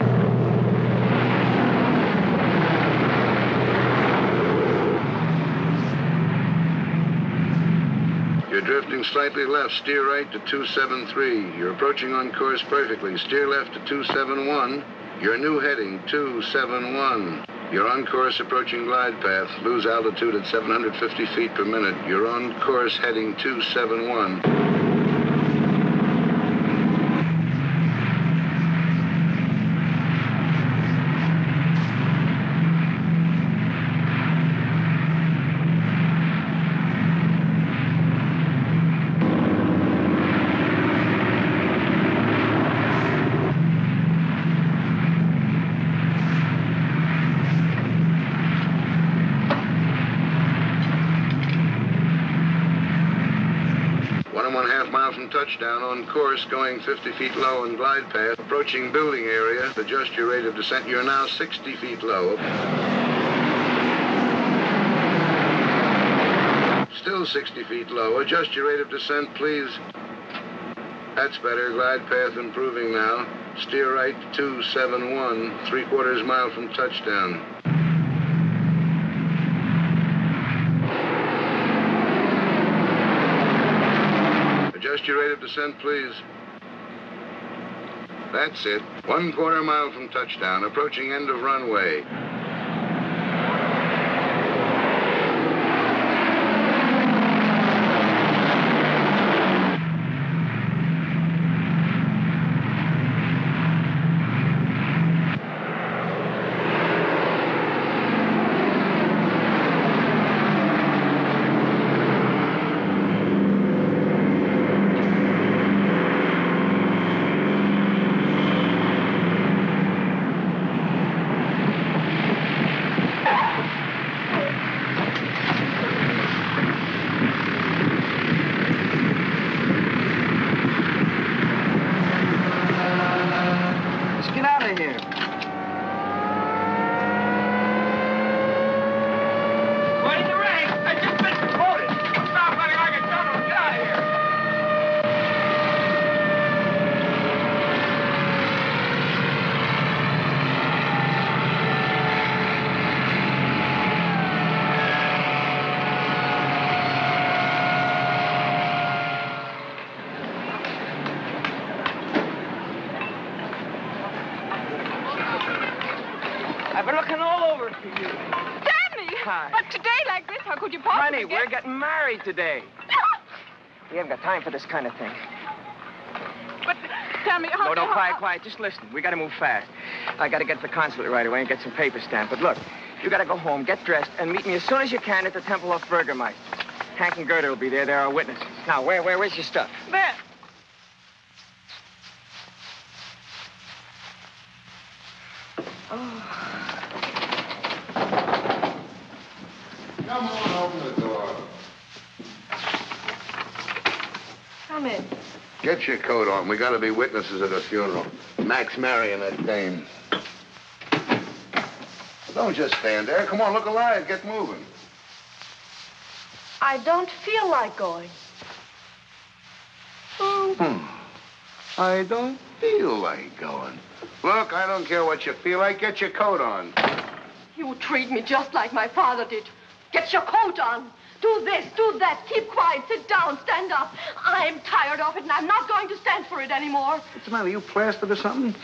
You're drifting slightly left. Steer right to 273. You're approaching on course perfectly. Steer left to 271. Your new heading, 271. You're on course approaching glide path. Lose altitude at 750 feet per minute. You're on course heading 271. Touchdown on course, going 50 feet low on glide path, approaching building area. Adjust your rate of descent. You're now 60 feet low. Still 60 feet low. Adjust your rate of descent, please. That's better. Glide path improving now. Steer right 271, 3/4 mile from touchdown. Adjust your rate of descent, please. That's it. 1/4 mile from touchdown, approaching end of runway. Honey, we're getting married today. We haven't got time for this kind of thing. But tell me, how... No, don't, quiet. Just listen. We got to move fast. I got to get to the consulate right away and get some paper stamped. But look, you got to go home, get dressed, and meet me as soon as you can at the Tempelhof Burgermeister. Hank and Gerda will be there. They're our witnesses. Now, where's your stuff? There. Come on, open the door. Come in. Get your coat on. We gotta be witnesses at a funeral. Mac's marrying that dame. Don't just stand there. Come on, look alive. Get moving. I don't feel like going. I don't feel like going. Look, I don't care what you feel like. Get your coat on. You treat me just like my father did. Get your coat on. Do this, do that. Keep quiet. Sit down. Stand up. I'm tired of it, and I'm not going to stand for it anymore. What's the matter? You plastered or something?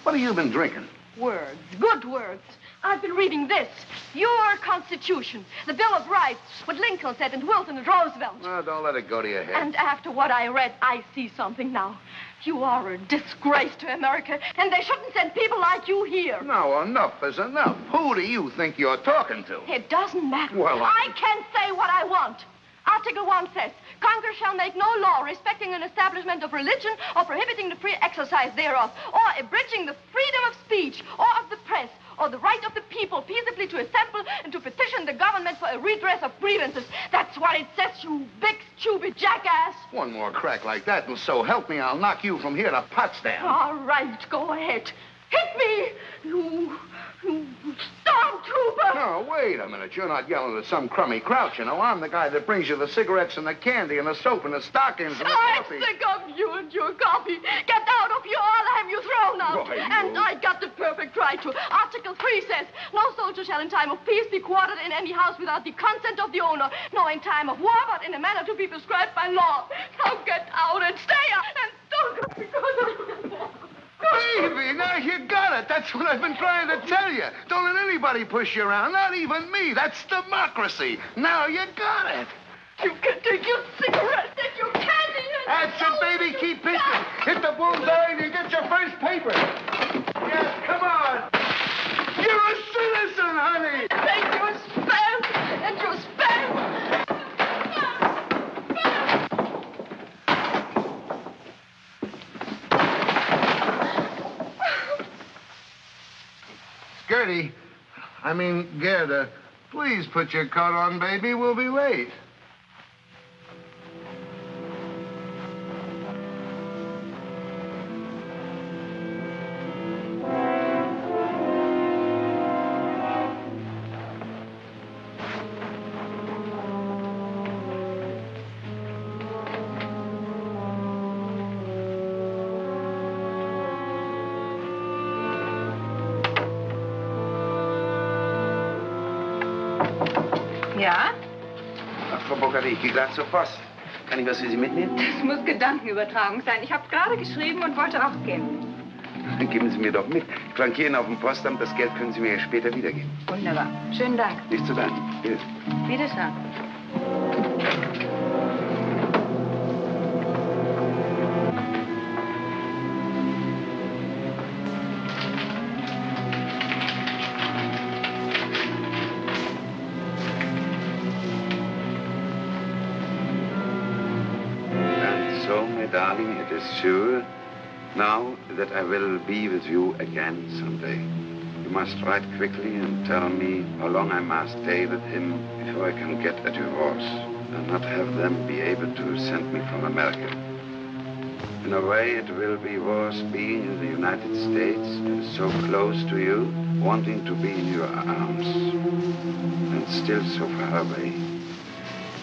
What have you been drinking? Words. Good words. I've been reading this. Your Constitution. The Bill of Rights. What Lincoln said and Wilson and Roosevelt. Oh, don't let it go to your head. And after what I read, I see something now. You are a disgrace to America, and they shouldn't send people like you here. No, enough is enough. Who do you think you're talking to? It doesn't matter. Well, I can say what I want. Article 1 says, Congress shall make no law respecting an establishment of religion or prohibiting the free exercise thereof, or abridging the freedom of speech or of the press, or the right of the people peaceably to assemble and to petition the government for a redress of grievances. That's what it says, you big, stupid jackass. One more crack like that, and so help me, I'll knock you from here to Potsdam. All right, go ahead. Hit me, you stormtrooper. No, wait a minute. You're not yelling at some crummy grouch, you know. I'm the guy that brings you the cigarettes and the candy and the soap and the stockings and the I'm coffee. sick of you and your coffee. Get out of here, I'll have you thrown out. Why, you- And I got the perfect right to. Article 3 says, no soldier shall in time of peace be quartered in any house without the consent of the owner, nor in time of war, but in a manner to be prescribed by law. Now get out and stay out and don't go because of Baby, now you got it. That's what I've been trying to tell you. Don't let anybody push you around, not even me. That's democracy. Now you got it. You can take your cigarettes and your candy and... That's it, baby. Keep pitching. Hit the bullseye and you get your first paper. Yes, come on. You're a citizen, honey. Take your spam and your spam. Gerda, please put your coat on, baby. We'll be late. Ja? Ach, Frau Bockert, ich gehe gleich zur Post. Kann ich was für Sie mitnehmen? Das muss Gedankenübertragung sein. Ich habe gerade geschrieben und wollte auch gehen. Dann geben Sie mir doch mit. Ich flankiere Ihnen auf dem Postamt. Das Geld können Sie mir später wiedergeben. Wunderbar. Schönen Dank. Nicht zu danken. Bitte. Wiederschauen. Darling, it is sure now that I will be with you again someday. You must write quickly and tell me how long I must stay with him before I can get a divorce and not have them be able to send me from America. In a way, it will be worse being in the United States, so close to you, wanting to be in your arms, and still so far away.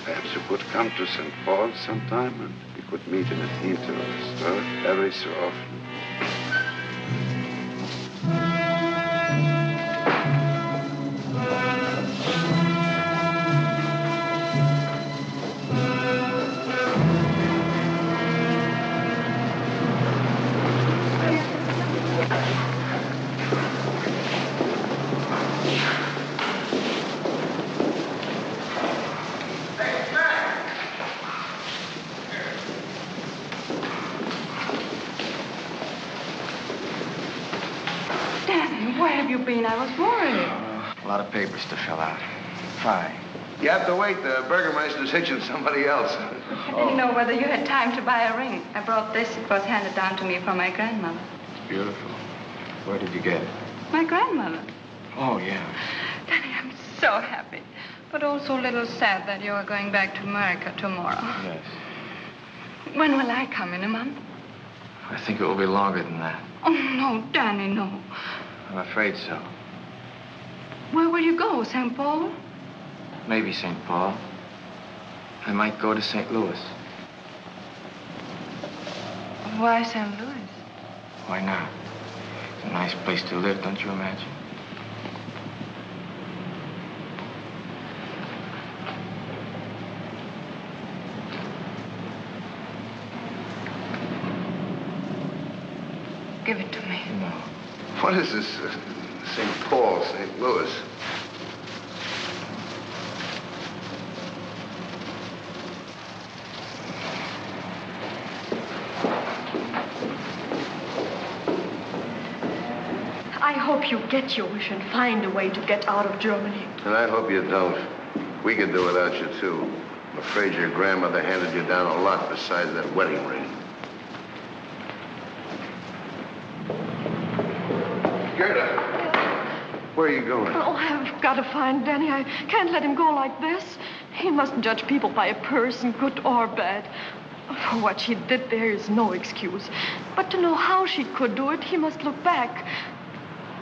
Perhaps you could come to St. Paul sometime and we could meet in a theater or a store every so often. I was worried. A lot of papers to fill out. Fine. You have to wait. The Burgermeister's hitching somebody else. I didn't know whether you had time to buy a ring. I brought this. It was handed down to me from my grandmother. Beautiful. Where did you get it? My grandmother. Oh, yeah. Danny, I'm so happy, but also a little sad that you are going back to America tomorrow. Yes. When will I come? In a month? I think it will be longer than that. Oh, no, Danny, no. I'm afraid so. Where will you go? St. Paul? Maybe St. Paul. I might go to St. Louis. Why St. Louis? Why not? It's a nice place to live, don't you imagine? Give it to me. No. What is this? St. Paul, St. Louis? I hope you get your wish and find a way to get out of Germany. And I hope you don't. We could do without you, too. I'm afraid your grandmother handed you down a lot besides that wedding ring. Gerda, where are you going? Oh, I've got to find Danny. I can't let him go like this. He mustn't judge people by a person, good or bad. For what she did, there is no excuse. But to know how she could do it, he must look back.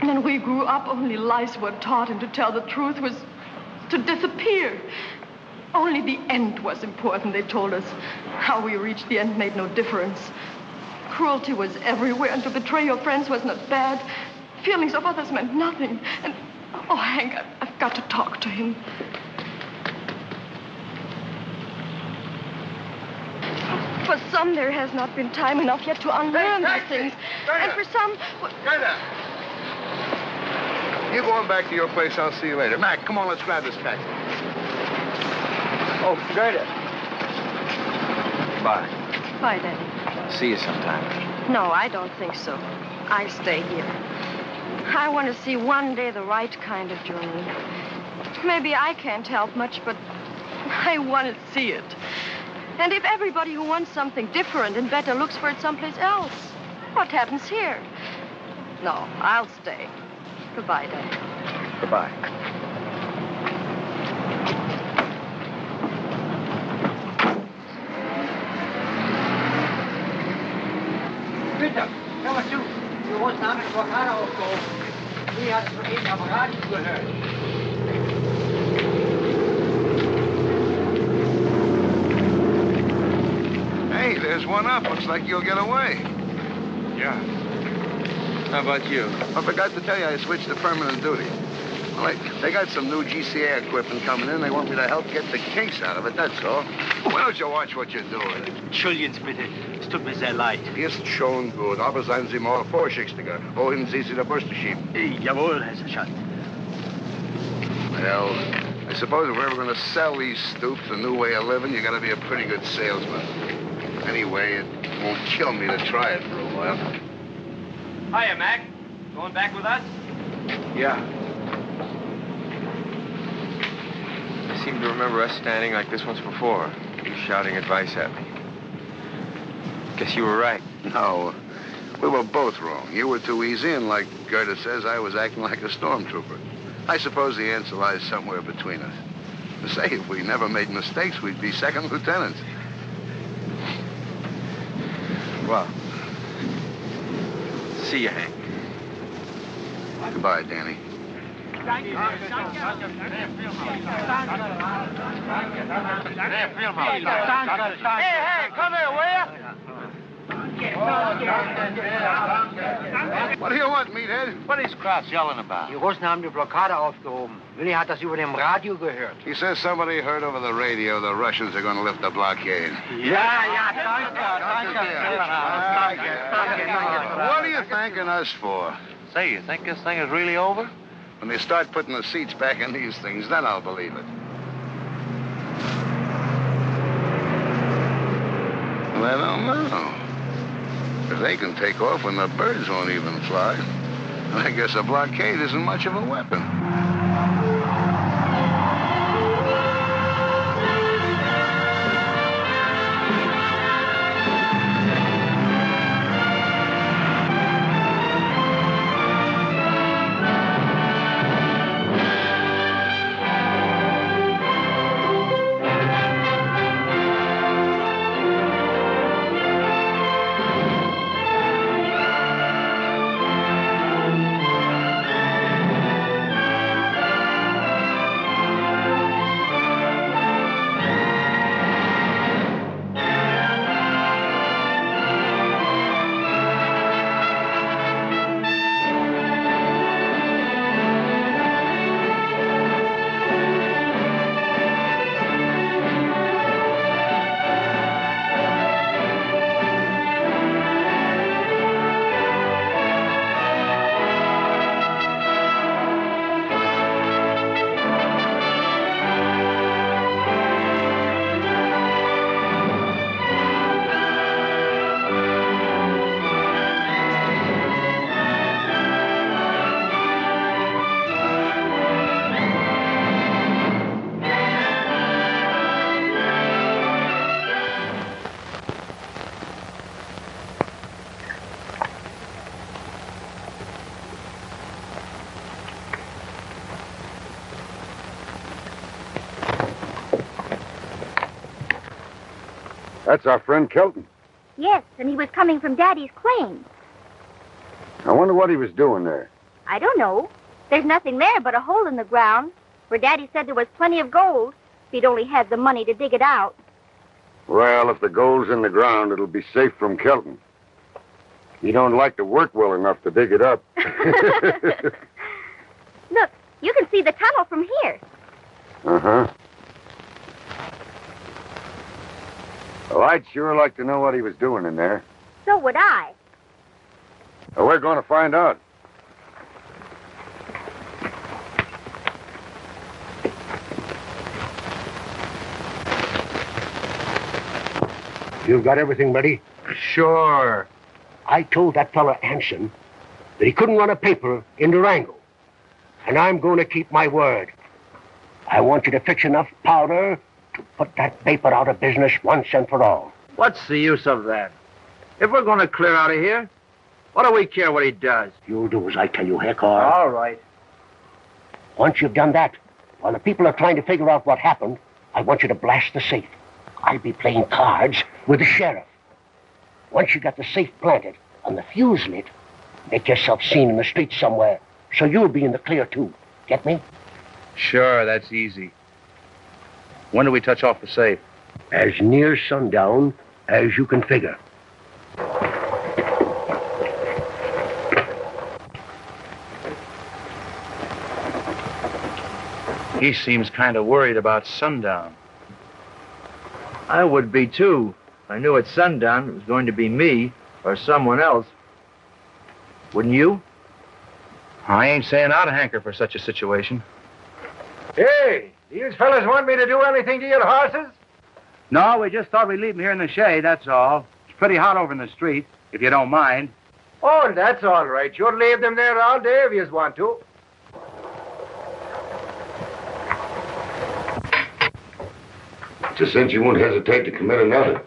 When we grew up, only lies were taught, and to tell the truth was to disappear. Only the end was important, they told us. How we reached the end made no difference. Cruelty was everywhere, and to betray your friends was not bad. Feelings of others meant nothing. And, oh, Hank, I've got to talk to him. For some, there has not been time enough yet to unlearn these things. And for some... Gerda! You going back to your place, I'll see you later. Mac, come on, let's grab this taxi. Oh, Gerda. Bye. Bye, Danny. See you sometime. No, I don't think so. I stay here. I want to see one day the right kind of Germany. Maybe I can't help much, but I want to see it. And if everybody who wants something different and better looks for it someplace else, what happens here? No, I'll stay. Goodbye, Danny. Goodbye. Bitte, hör mal zu. Wir wollten abends die Blockade aufgehoben. Wie hast du eben am Radio gehört? Hey, there's one up. Looks like you'll get away. Yeah. How about you? I forgot to tell you I switched to permanent duty. Well, they got some new GCA equipment coming in. They want me to help get the kinks out of it, that's all. Why don't you watch what you're doing? Entschuldigen Sie bitte. Es tut mir sehr leid. Ist schon gut, aber seien Sie mal vorsichtiger. Wohin Sie der Bürste schieben? Jawohl, Herr Sergeant. Well, I suppose if we're ever going to sell these stoops a new way of living, you got to be a pretty good salesman. Anyway, it won't kill me to try it for a while. Hiya, Mac. Going back with us? Yeah. I seem to remember us standing like this once before. You shouting advice at me. Guess you were right. No, we were both wrong. You were too easy, and like Gerda says, I was acting like a stormtrooper. I suppose the answer lies somewhere between us. To say, if we never made mistakes, we'd be second lieutenants. Well, see you, Hank. Goodbye, Danny. Hey, come here, will ya? What do you want, meathead? What is Kraft yelling about? Die Russen haben die Blockade aufgehoben. Willi hat das über dem Radio gehört. He says somebody heard over the radio the Russians are going to lift the blockade. What are you thanking us for? Say, you think this thing is really over? When they start putting the seats back in these things, then I'll believe it. Well, I don't know. If they can take off when the birds won't even fly, I guess a blockade isn't much of a weapon. That's our friend Kelton. Yes, and he was coming from Daddy's claim. I wonder what he was doing there. I don't know. There's nothing there but a hole in the ground where Daddy said there was plenty of gold if he'd only had the money to dig it out. Well, if the gold's in the ground, it'll be safe from Kelton. He don't like to work well enough to dig it up. Look, you can see the tunnel from here. Uh-huh. Well, I'd sure like to know what he was doing in there. So would I. Well, we're going to find out. You've got everything ready? Sure. I told that fella Hanson that he couldn't run a paper in Durango. And I'm going to keep my word. I want you to fix enough powder to put that paper out of business once and for all. What's the use of that? If we're going to clear out of here, what do we care what he does? You'll do as I tell you, Hector. All right. Once you've done that, while the people are trying to figure out what happened, I want you to blast the safe. I'll be playing cards with the sheriff. Once you got the safe planted and the fuse lit, make yourself seen in the street somewhere, so you'll be in the clear, too. Get me? Sure, that's easy. When do we touch off the safe? As near sundown as you can figure. He seems kind of worried about sundown. I would be, too. I knew at sundown it was going to be me or someone else. Wouldn't you? I ain't saying I'd hanker for such a situation. Hey, do you fellas want me to do anything to your horses? No, we just thought we'd leave them here in the shade, that's all. It's pretty hot over in the street, if you don't mind. Oh, that's all right. You'll leave them there all day if you want to. It's a cinch you won't hesitate to commit another.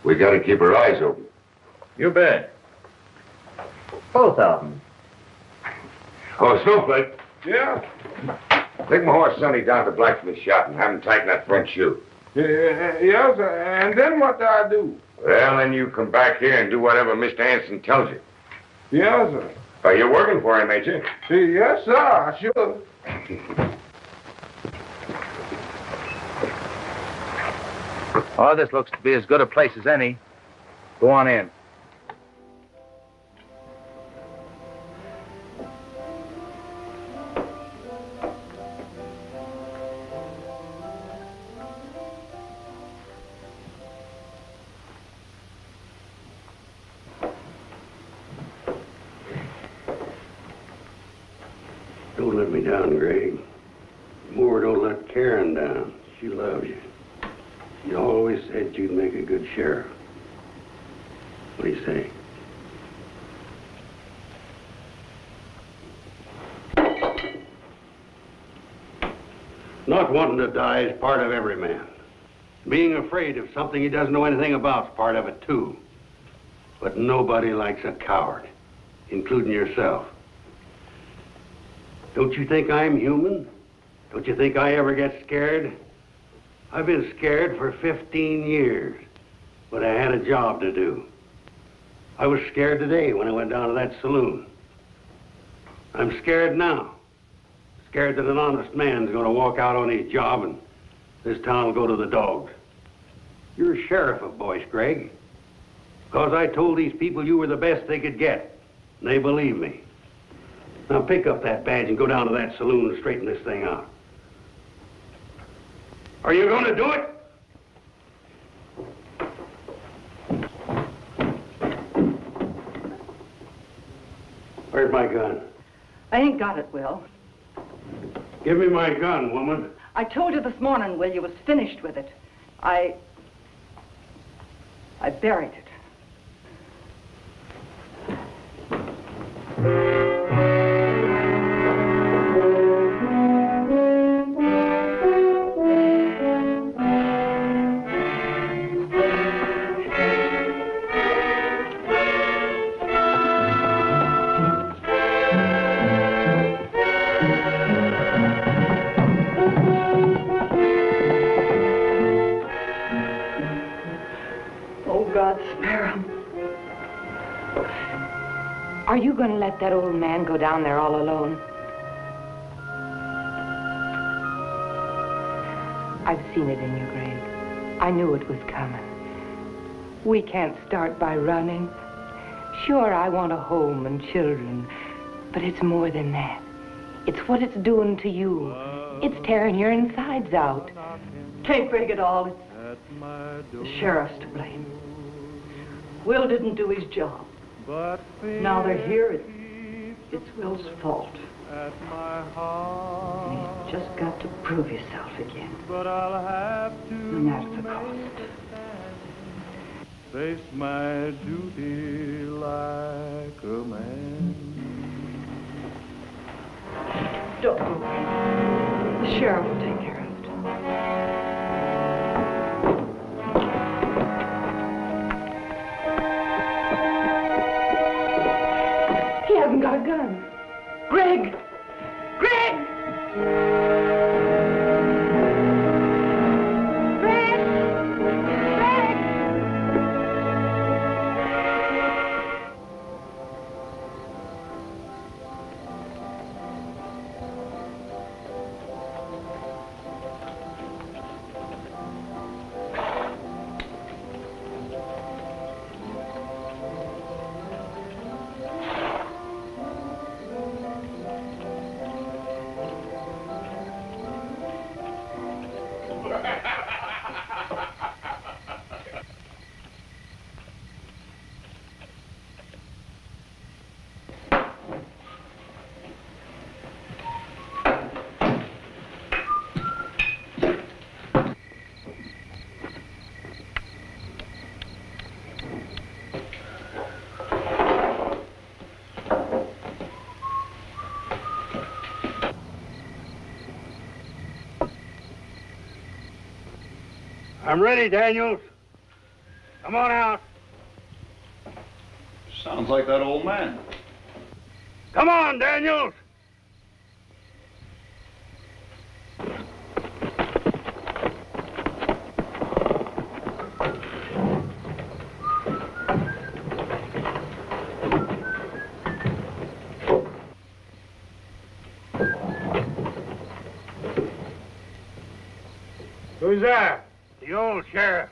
We got to keep our eyes open. You bet. Both of them. Oh, Snowflake, Yeah? take my horse Sonny down to blacksmith shop and have him tighten that front shoe. Yes, and then what do I do? Well, then you come back here and do whatever Mr. Hanson tells you. Yes, sir. You're working for him, ain't you? Yes, sir, I should. Oh, this looks to be as good a place as any. Go on in. Don't let me down, Greg. More don't let Karen down. She loves you. You always said you'd make a good sheriff. What do you say? Not wanting to die is part of every man. Being afraid of something he doesn't know anything about is part of it, too. But nobody likes a coward, including yourself. Don't you think I'm human? Don't you think I ever get scared? I've been scared for 15 years, but I had a job to do. I was scared today when I went down to that saloon. I'm scared now. Scared that an honest man's going to walk out on his job and this town will go to the dogs. You're sheriff of Boyce, Greg. Because I told these people you were the best they could get, and they believe me. Now pick up that badge and go down to that saloon and straighten this thing out. Are you going to do it? Where's my gun? I ain't got it, Will. Give me my gun, woman. I told you this morning, Will, you was finished with it. I buried it. you going to let that old man go down there all alone? I've seen it in you, Greg. I knew it was coming. We can't start by running. Sure, I want a home and children, but it's more than that. It's what it's doing to you. It's tearing your insides out. Can't break it all. It's the sheriff's to blame. Will didn't do his job. Now they're here, it's Will's fault. And he's just got to prove himself again. And that's the cost. Face my duty like a man. Don't go. The sheriff will take care of it. He hasn't got a gun. Greg! Greg! I'm ready, Daniels. Come on out. Sounds like that old man. Come on, Daniels. Who's there? The old sheriff.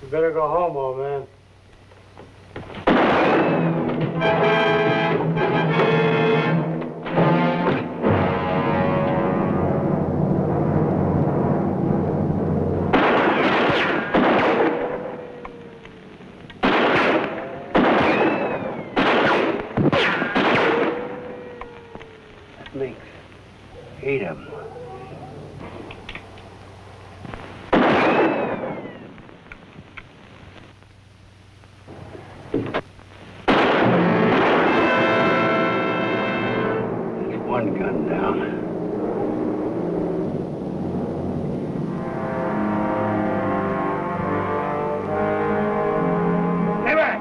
You better go home, old man. That makes 8 of them. There's one gun down. Stay back!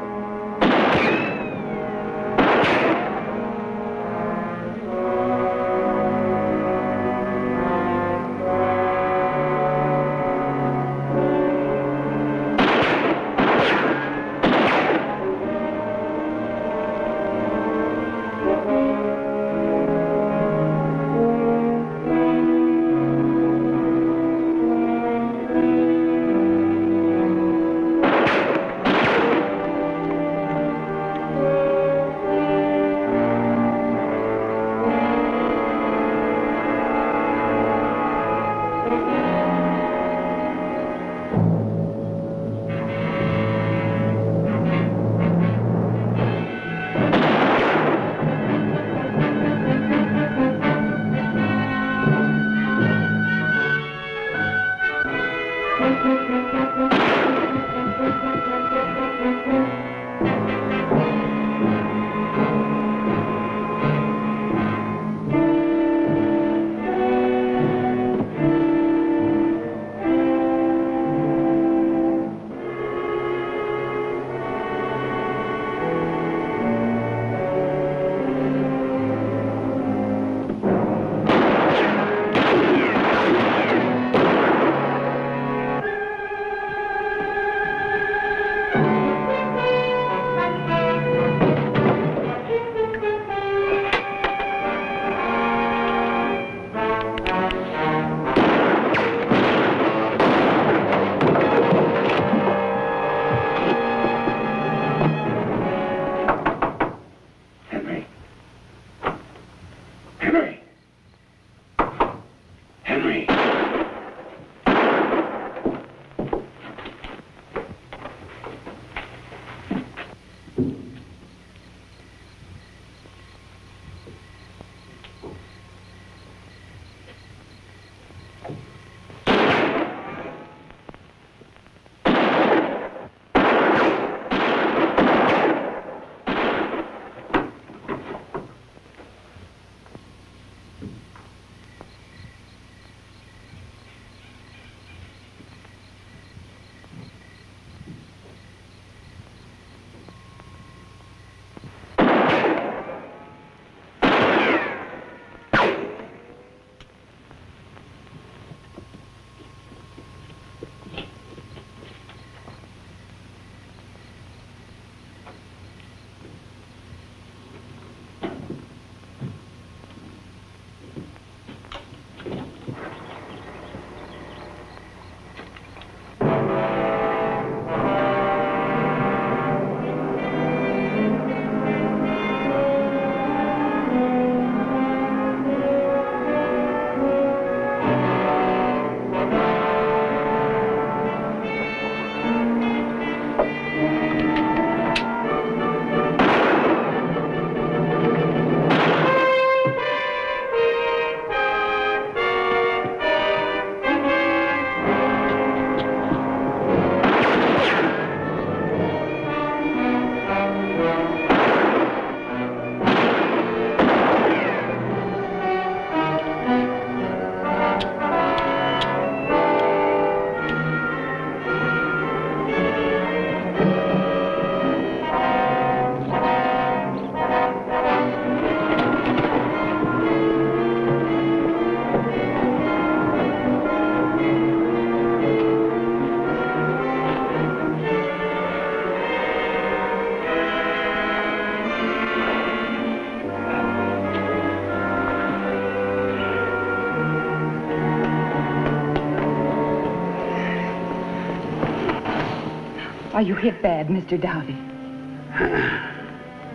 you hit bad, Mr. Dowdy?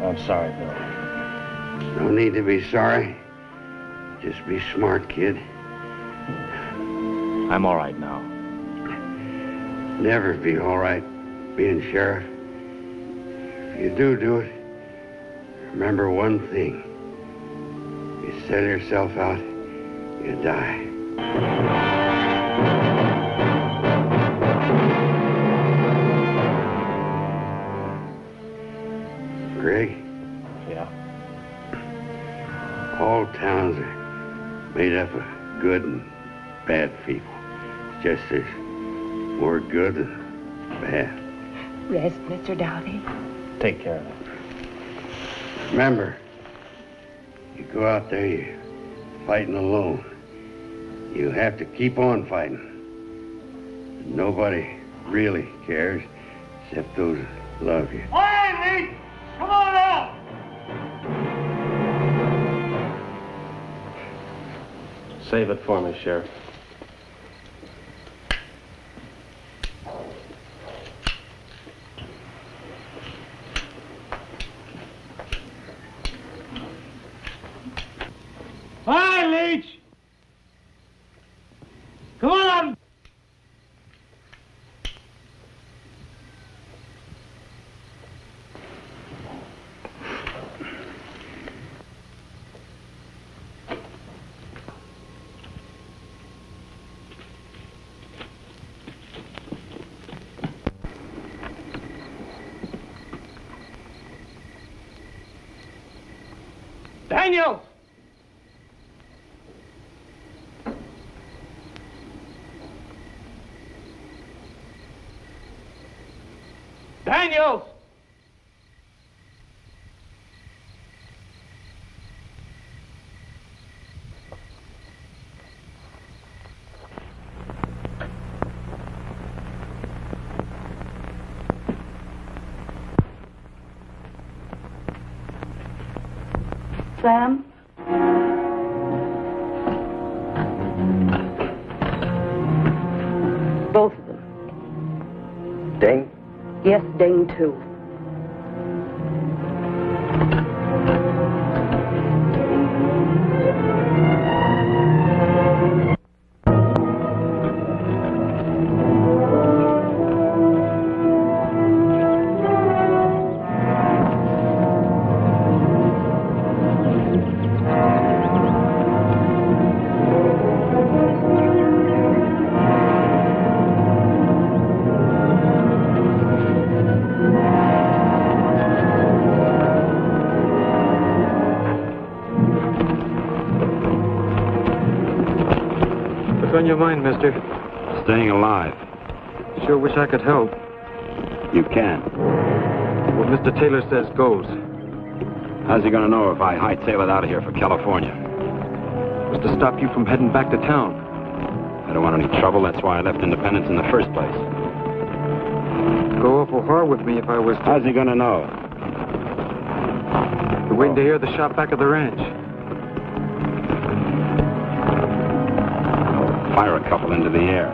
I'm sorry, Bill. No need to be sorry. Just be smart, kid. I'm all right now. Never be all right being sheriff. If you do it, remember one thing. You sell yourself out, you die. Greg? Yeah? All towns are made up of good and bad people. Just there's more good than bad. Rest, Mr. Dowdy. Take care of it. Remember, you go out there, you're fighting alone. You have to keep on fighting. Nobody really cares except those that love you. Hey, Lee! Come on out! Save it for me, Sheriff. Hi, Leach! Come on! Daniel! Daniel! Sam? Both of them. Ding? Yes, Ding, too. What's on your mind, mister? Staying alive. Sure wish I could help. You can. What Mr. Taylor says goes. How's he gonna know if I hightail it out of here for California? Was to stop you from heading back to town. I don't want any trouble. That's why I left Independence in the first place. Go awful hard with me if I was to... How's he gonna know? You're waiting to hear the shot back of the ranch. Fire a couple into the air.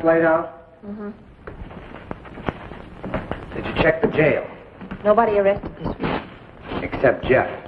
laid out? Mm-hmm. Did you check the jail? Nobody arrested this week. Except Jeff.